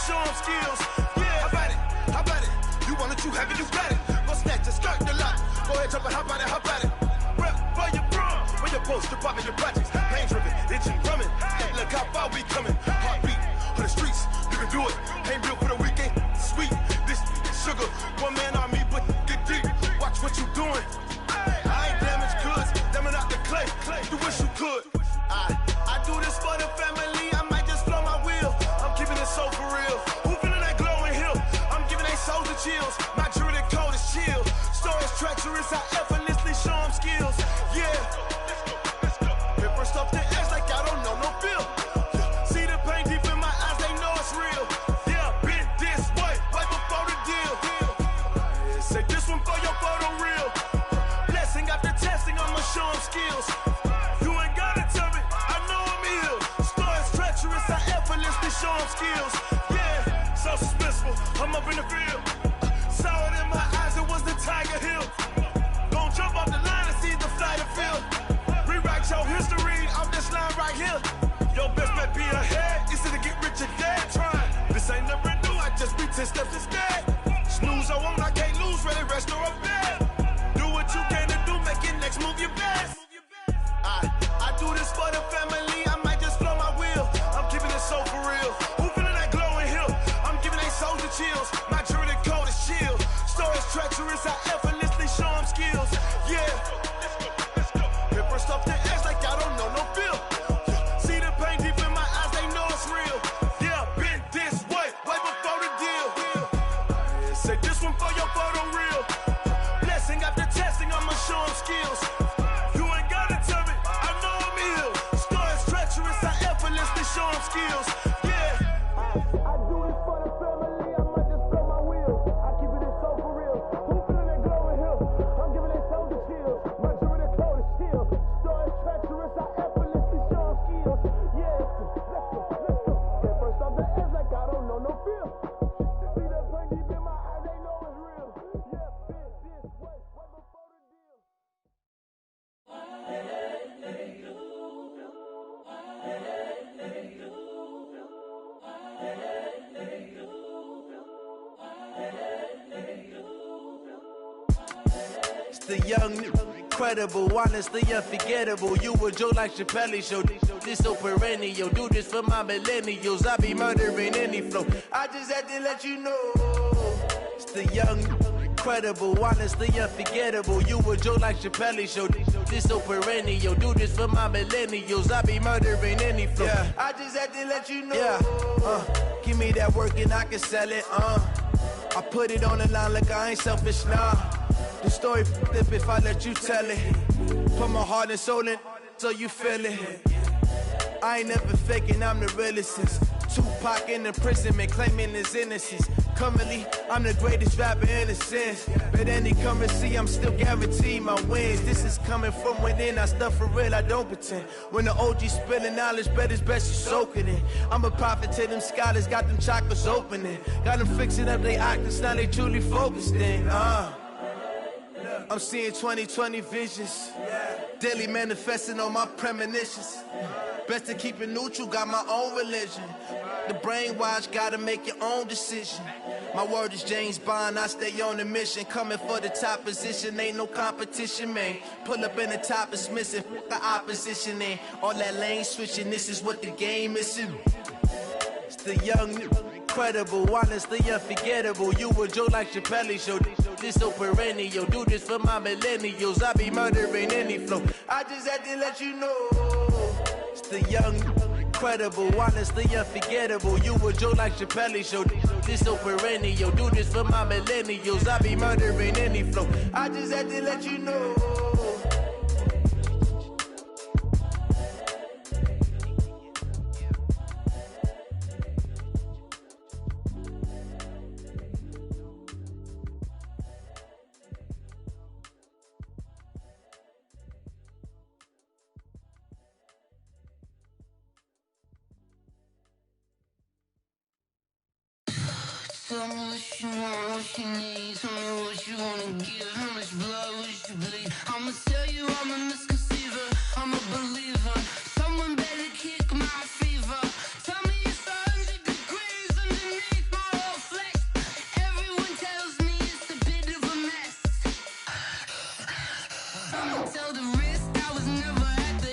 F: Show them skills. Yeah, how about it? How about it? You want it, you have it, you got it. Go snatch it, skirt the lot. Go ahead, jump it, how about it? How about it? Rep for your bro, when your post, strip out of your projects. Pain driven, itching, drumming. Look how far we coming. Heartbeat for the streets, you can do it. Ain't built for the weekend. Sweet, this sugar, one man army, but get deep. Watch what you doing. I ain't damaged goods, damn it out the clay. You wish you could. I do this for the family. I might just blow my wheel. I'm keeping it so for real. Who feeling that glowing hill? I'm giving they souls the chills. My jewelry code is chill. Stories treacherous, I effortlessly show them skills. Yeah. Paper stuff the edge like I don't know no feel. See the pain deep in my eyes, they know it's real. Yeah, been this way, right before the deal. Say this one for your photo real. Blessing after testing, I'ma show them skills. You ain't gotta tell me, I know I'm ill. Stories treacherous, I effortlessly show them skills. Yeah, so suspenseful, I'm up in the field. Saw it in my eyes, it was the Tiger Hill. Gon' jump off the line and see the flight of field. Rewrite your history off this line right here. Your best bet be ahead, easy to get rich or dead trying. This ain't never new, I just be 10 steps instead. Snooze, I won't, I can't lose, ready, rest or a bed. Do what you can to do, make your next move your best. I do this for the family, I might just blow my wheel. I'm keeping it so for real. Who feeling that glowing hill? I'm giving they souls the chills. My jewelry code is chill. Stories treacherous, I effortlessly show them skills. Yeah. Paper stuff the edge like I don't know no feel. See the pain deep in my eyes, they know it's real. Yeah, been this way, way before the deal. Say this one for your photo real. Blessing after testing, I'ma show them skills. You ain't gotta tell me, I know I'm ill. Stories treacherous, I effortlessly show them skills. Yeah. I do this for the family, I might just blow my wheel. I keep it so for real. Who feeling that glowing hill? I'm giving they souls the chills. My jewelry code is chill. Stories treacherous, I effortlessly show them skills. Yeah. Let's go. Get first off the edge like I don't know no feel. See that pain deep in my eyes, they know it's real. Yeah, been this way, way before the deal.
M: It's the young, incredible, honestly unforgettable. You a Joe like Chappelle show. This so perennial. Do this for my millennials. I be murdering any flow. I just had to let you know. It's the young, incredible, honestly unforgettable. You a Joe like Chappelle show. This so perennial. Do this for my millennials. I be murdering any flow. Yeah. I just had to let you know. Yeah. Give me that work and I can sell it. I put it on the line like I ain't selfish, nah. The story flip if I let you tell it. Put my heart and soul in so you feel it. I ain't never faking, I'm the realest since Tupac in imprisonment, claiming his innocence. Currently, I'm the greatest rapper in a sense. But any currency, I'm still guaranteed my wins. This is coming from within, I stuff for real, I don't pretend. When the OG spilling knowledge, bet it's best you soak it in. I'm a prophet to them scholars, got them chakras opening. Got them fixing up they octaves, now they truly focused in. I'm seeing 2020 visions. Daily manifesting on my premonitions. Best to keep it neutral, got my own religion. The brainwash, gotta make your own decision. My word is James Bond, I stay on the mission. Coming for the top position, ain't no competition, man. Pull up in the top is missing, the opposition in. All that lane switching, this is what the game is. It's the young, incredible, honestly unforgettable. You a Joe like Chappelle show. This so perennial. Do this for my millennials. I be murdering any flow. I just had to let you know. It's the young, incredible, honestly unforgettable. You a Joe like Chappelle show. This so perennial. Do this for my millennials. I be murdering any flow. I just had to let you know.
T: Tell me what you want, what you need. Tell me what you wanna give. How much blood would you bleed? I'ma tell you I'm a misconceiver. I'm a believer. Someone better kick my fever. Tell me it's 100 degrees underneath my whole flesh. Everyone tells me it's a bit of a mess. I'ma tell the risk I was never at the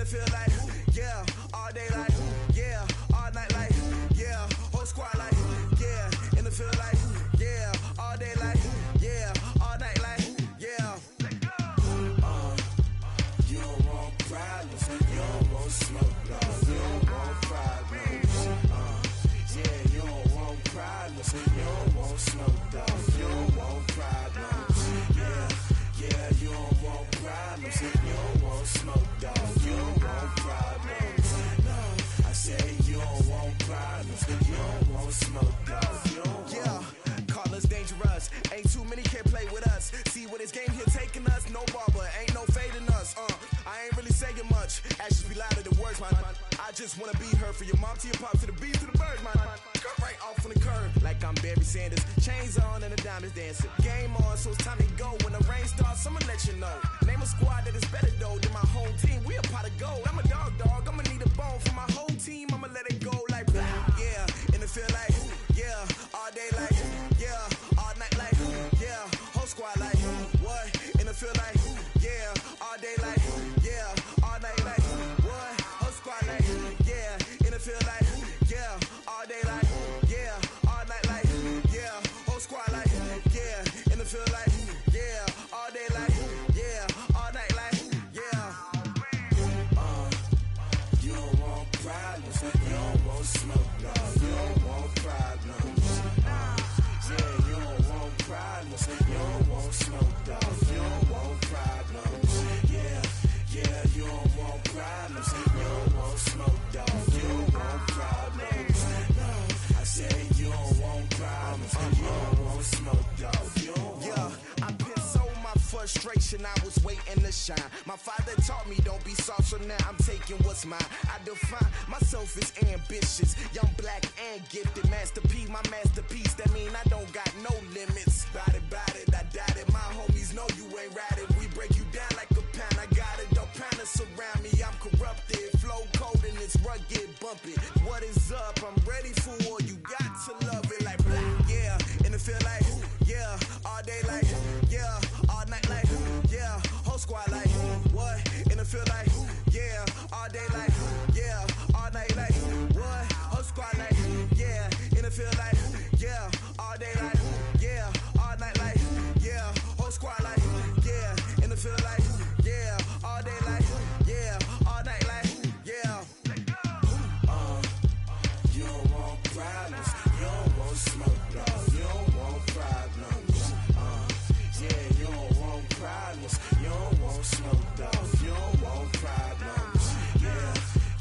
A: feel like, yeah, all day like, yeah, all night like, yeah, whole squad like, yeah, in the feel like, yeah, all day like, yeah, all night like, yeah. You don't want problems, you don't want smoke, no, you don't want problems. Yeah, you don't want problems, you don't want smoke, dog, you don't want problems. Yeah, you don't want problems, you don't want smoke, dog, you don't want problems. No, I say you don't want problems, you don't want smoke, dog, you don't want. Yeah, call us dangerous, ain't too many can play with us. See what this game here taking us, no barber, ain't no fading us. I ain't really saying much, actions be louder than words, man. I just wanna be heard, for your mom to your pop, to the beat, to the bird, man. Cut right off on the curb, like I'm Barry Sanders. Chains on and the diamonds dancing. Game on, so it's time to go. When the rain starts, I'ma let you know. Name a squad that is better though than my home team. We a pot of gold. I'm a dog, I'ma need a bone for my whole team. I'ma let it go like blah. Yeah, and it feel like, yeah, all day like, yeah, all night like, yeah, whole squad like, what? And it feel like, yeah, all day like, yeah, all night like, what? Whole squad like, yeah, and it feel like, yeah, all day like, yeah, all night like, yeah, whole squad like, yeah, and it feel like, yeah, all day like, yeah, all night like, yeah. You don't want problems, you don't want smoke, no, you don't want problems. Yeah, you don't want problems, you don't want smoke, dog, you don't want problems. Yeah, you don't want problems, you don't want smoke, dog, you don't want problems. No, I say you don't want problems, you don't want smoke, dog, you don't want. Yeah, I pissed so my frustration, I was waiting to shine. My father taught me don't be soft, so now I'm taking what's mine. I define myself as ambitious, young, black, and gifted. Master P, my masterpiece, that mean I don't got no limits. Bout it, I doubt it. My homies know you ain't ratted. We break you down like a pound. I got it, don't pound us around me. I'm corrupted, flow cold and it's rugged, bumpy. What is up? I'm ready for war. You got to love it like black, yeah. And it feel like, yeah, all day like, yeah, all night like, yeah, whole squad like, what? And it feel like, yeah, all day like, yeah, all night like, what? Whole squad like, yeah, and it feel like, yeah, all day like, yeah, all night like, yeah, whole squad like, yeah, and it feel like, yeah, all day like, yeah, all night like, yeah. You don't want problems, you don't want smoke, dog, you don't want problems. Yeah, you don't want problems, you don't want smoke, dog, you don't want problems.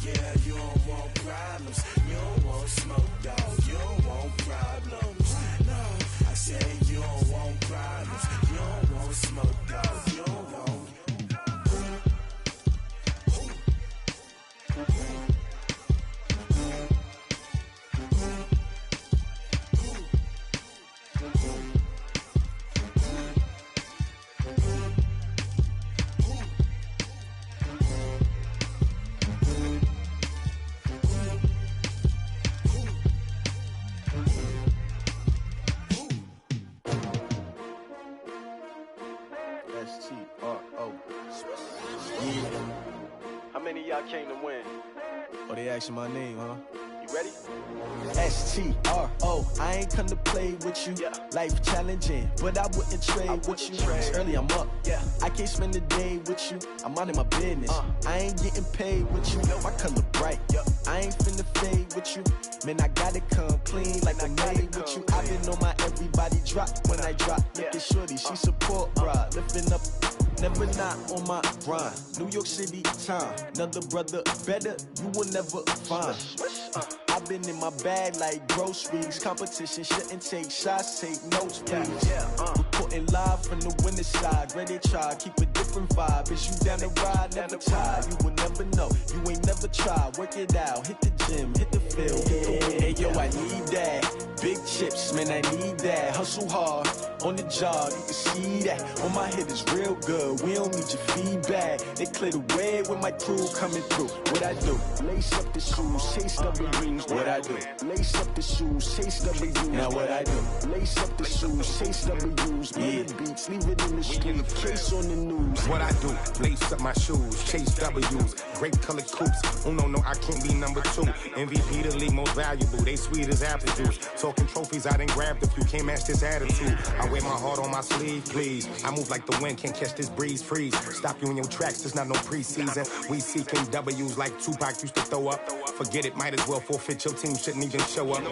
A: Yeah, you don't want problems, you don't want smoke, dog, you don't want problems. No, I say you don't want problems, you don't want smoke, dog, you don't want.
U: S-T-R-O. Yeah. How many of y'all came to win?
A: Oh, they asking my name, huh?
U: You ready?
A: S-T-R-O. I ain't come to play with you.
U: Yeah.
A: Life challenging, but I wouldn't trade with you. It's early, I'm up.
U: Yeah.
A: I can't spend the day with you. I'm minding my business. I ain't getting paid with you. My color bright. I ain't finna fade with you. Man, I gotta come clean like I'm made with you. I've been on my everybody drop when I drop. Look at shorty, she support, bruh. Lifting up, never not on my grind. New York City time. Another brother better, you will never find. I've been in my bag like groceries. Competition shouldn't take shots, take notes, please. Reporting live from the winning side. Ready to try, keep a different vibe. Is you down the ride, never tired. You will never know, you ain't never tried. Work it out, hit the gym, hit the field. Hey yo, I need that.
G: Big chips, man, I need that. Hustle hard, on the job, you can see that. On my head is real good, we don't need your feedback. They clear the way with my crew coming through. What I do? Lace up the shoes, chase W's. What I do? Lace up the shoes, chase W's. Now what I do? Lace up the shoes, chase W's. Yeah. Beats, leave it in the street, case on the news.
V: What I do? Lace up my shoes, chase W's. Great colored coops. Oh no, I can't be number 2. MVP the league most valuable. They sweet as apple juice. Talking trophies, I done grabbed a few. Can't match this attitude. I wear my heart on my sleeve, please. I move like the wind, can't catch this breeze. Freeze. Stop you in your tracks, there's not no preseason. We seeking W's like Tupac used to throw up. Forget it, might as well forfeit. Your team shouldn't even show up.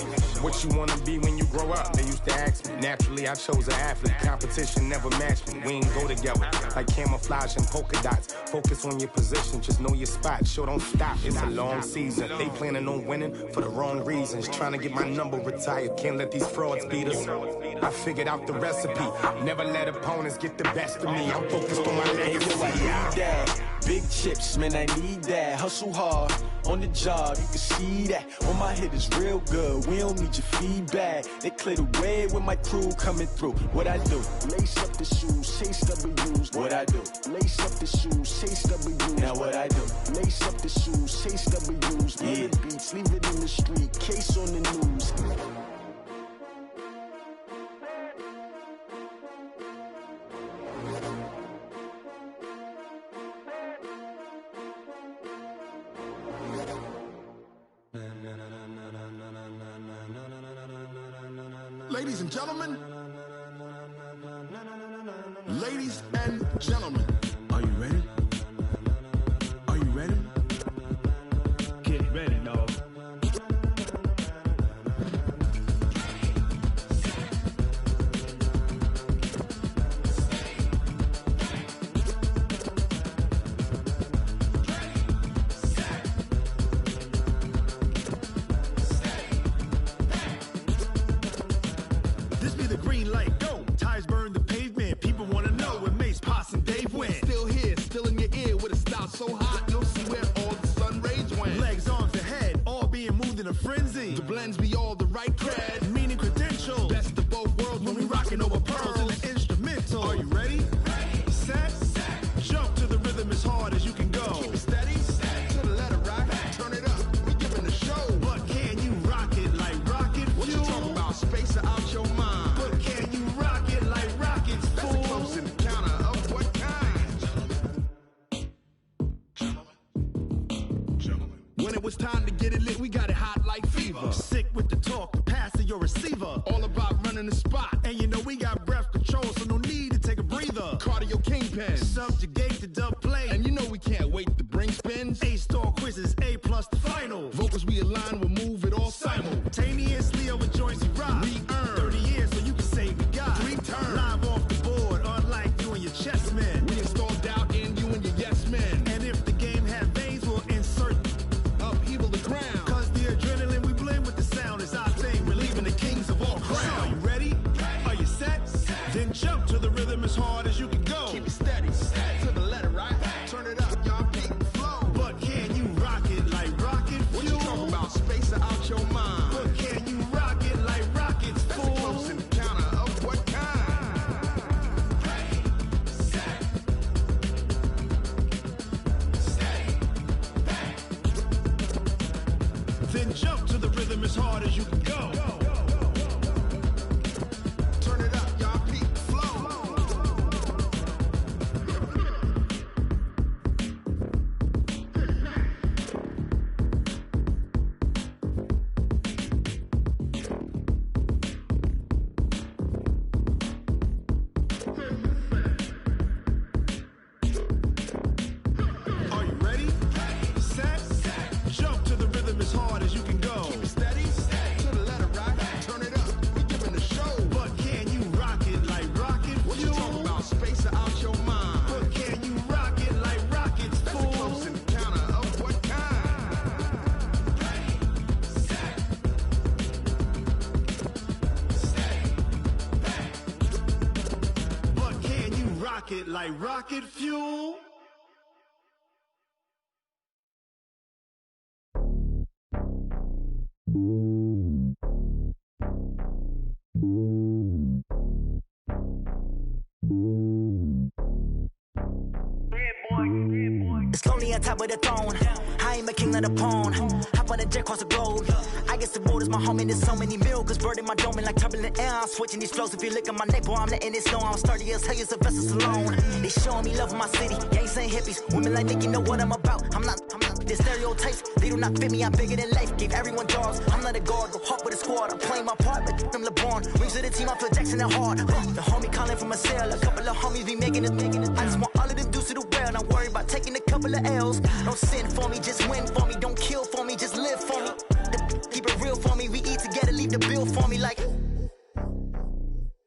V: What you wanna be when you grow up? They used to ask me. Naturally, I chose an athlete. Competition never matched me. We ain't go together like camouflage and polka dots. Focus on your position, just know your spot. Sure, don't stop. It's a long season. They planning on winning for the wrong reasons. Trying to get my number retired. Can't let these frauds beat us. I figured out the recipe. Never let opponents get the best of me. I'm focused on my legacy.
G: Big chips, man, I need that. Hustle hard, on the job, you can see that. On my head is real good, we don't need your feedback. They clear the way with my crew coming through. What I do? Lace up the shoes, chase W's. What I do? Lace up the shoes, chase W's. Now what I do? Lace up the shoes, chase W's. Yeah. Beats, leave it in the street, case on the news.
W: Ladies and gentlemen, ladies and gentlemen, are you ready? Are you ready?
D: Get ready, dog.
W: So hot, you'll see where all the sun rays went. Legs, arms, and head, all being moved in a frenzy. The blends be all the right cred, meaning credentials. Best of both worlds when we rocking over pearls in the instrumental. Are you ready? Ready. Set. Jump to the rhythm as hard as you can go. Keep it steady. To the letter right. Turn it up. We giving the show. But can you rock it like rocket fuel? What you talking about? Space out your mind. But can you rock it like rockets? That's a close encounter of what kind? When it was time to get it lit, we got it hot like fever. Sick with the talk, pass to your receiver. All about running the spot. And you know we got breath control, so no need to take a breather. Cardio kingpin, subjugate the dub play. And you know we can't wait to bring spins. A-star quizzes, A+ the final. Vocals we align, we'll move it all simultaneously over joints we rock. We earn 30 years, so you can say we got 3 turns. Live off the board, unlike you and your chess men. We install doubt in you and your yes men. And if the game had veins, we'll insert upheaval the ground. Cause the adrenaline we blend with the sound is our thing. Relieving the kings of all crowns. Are you ready? Are you set? Then jump to the rhythm as hard as you can go. Keep it steady. To the letter right. Turn it up, y'all beat the flow. But can you rock it like rocket fuel? What you talking about? Space out your mind. But can you rock it like rockets, fool? That's a close encounter of what kind? Ready, set, steady, back. Then jump to the rhythm as hard as you can go. Turn it up, y'all beat the flow. Are you ready? Set. Jump to the rhythm as hard as you can go. Keep it steady. To the letter right. Turn it up. We giving the show. But can you rock it like rocket fuel? What you talking about? Space out your mind. But can you rock it like rockets, fool? That's a close encounter of what kind? Ready, set, steady, back. But can you rock it like rocket fuel?
B: It's lonely on top of the throne. I ain't a king of the pawn. Hop on a jet across the globe. I guess the world is my home and there's so many milkers bird in my dome and like turbulent air. I'm switching these flows. If you look at my neck, boy, I'm letting it snow. I'm sturdy as hell, a vessel alone. They showing me love in my city. Gangs ain't hippies. Women like Nicky know what I'm about. I'm not. The stereotypes, they do not fit me. I'm bigger than life. Gave everyone jobs. I'm not a guard. Go hard with a squad. I'm playing my part, but them LeBron. Rings to the team. I feel Jackson and hard. The homie calling from a cell. A couple of homies be making it. I just want all of them dudes to the well. Not worry about taking a couple of L's. Don't sin for me, just win for me. Don't kill for me, just live for me. Keep it real for me. We eat together, leave the bill for me like.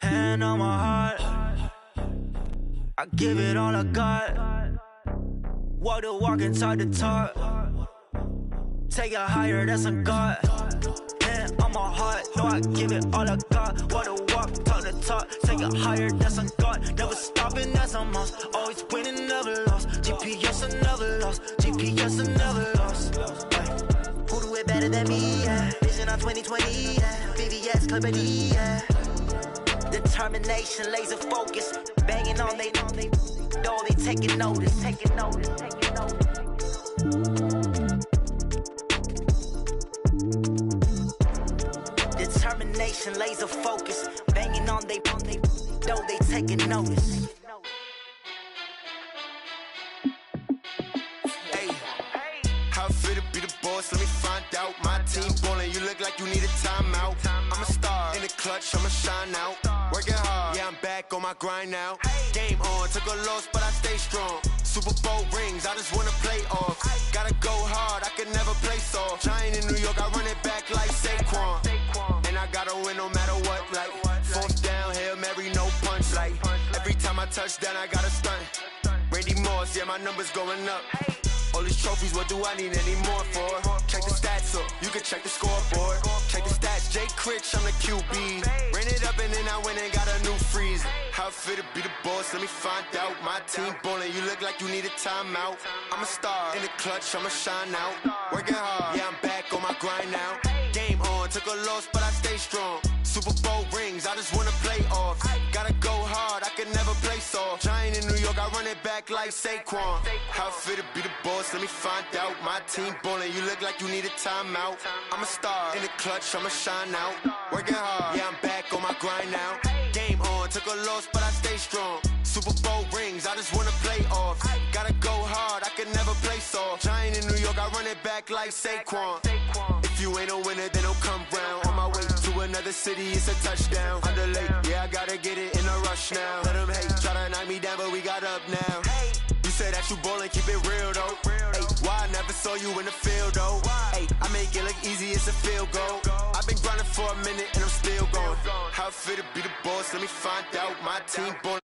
B: Hand on my heart, I give it all I got. Walk the walk and talk the talk. Take it higher, that's a God. Hand on my heart, no, I give it all I got. Walk the walk, talk the talk. Take it higher, that's a God. Never stopping, that's a must. Always winning, never lost. GPS, I never lost. GPS, I never lost. Who do it better than me? Yeah. Vision on 2020, yeah. VVS, Clippity, yeah. Determination, laser focus. Banging on they door, they taking notice. Taking notice, taking notice. Determination, laser focus. Banging on they door, they taking notice.
F: Hey, how it feel to be the boss? Let me find out. My team ballin', you look like you need a timeout. I'm a star in the clutch, I'ma shine out. Working hard, yeah, I'm back on my grind now. Game on, took a loss, but I stay strong. Super Bowl rings, I just wanna play off. Gotta go hard, I can never play soft. Giant in New York, I run it back like Saquon. And I gotta win no matter what, like fourth down, Hail Mary, no punch. Like every time I touch down, I gotta stunt. Randy Moss, yeah, my numbers going up. All these trophies, what do I need any more for? Check the stats up, you can check the scoreboard. Check the stats, Jay Critch, I'm the QB. Ran it up and then I went and got a new freeze. How it feel to be the boss, let me find out. My team ballin', you look like you need a timeout. I'm a star in the clutch, I'ma shine out. Working hard, yeah, I'm back on my grind now. Game on, took a loss, but I stay strong. Super Bowl rings, I just wanna play off. Gotta go hard, I can never play soft. Giant in New York, I run it back like Saquon. How it feel to be the boss, let me find out. My team ballin', you look like you need a timeout. I'm a star in the clutch, I'ma shine out. Working hard, yeah, I'm back on my grind now. Game on, took a loss, but I stay strong. Super Bowl rings, I just wanna play off. Gotta go hard, I can never play soft. Giant in New York, I run it back like Saquon. If you ain't a winner, then don't come round. On my way to another city, it's a touchdown. Underlay, yeah, I gotta get it in a rush now. Let them hate, try to knock me down, but we got up now. You said that you ballin', keep it real though. Hey, why I never saw you in the field though? Hey, I make it look easy, it's a field goal. I've been grinding for a minute and I'm still going. How it feel to be the boss, let me find out. My team ballin'.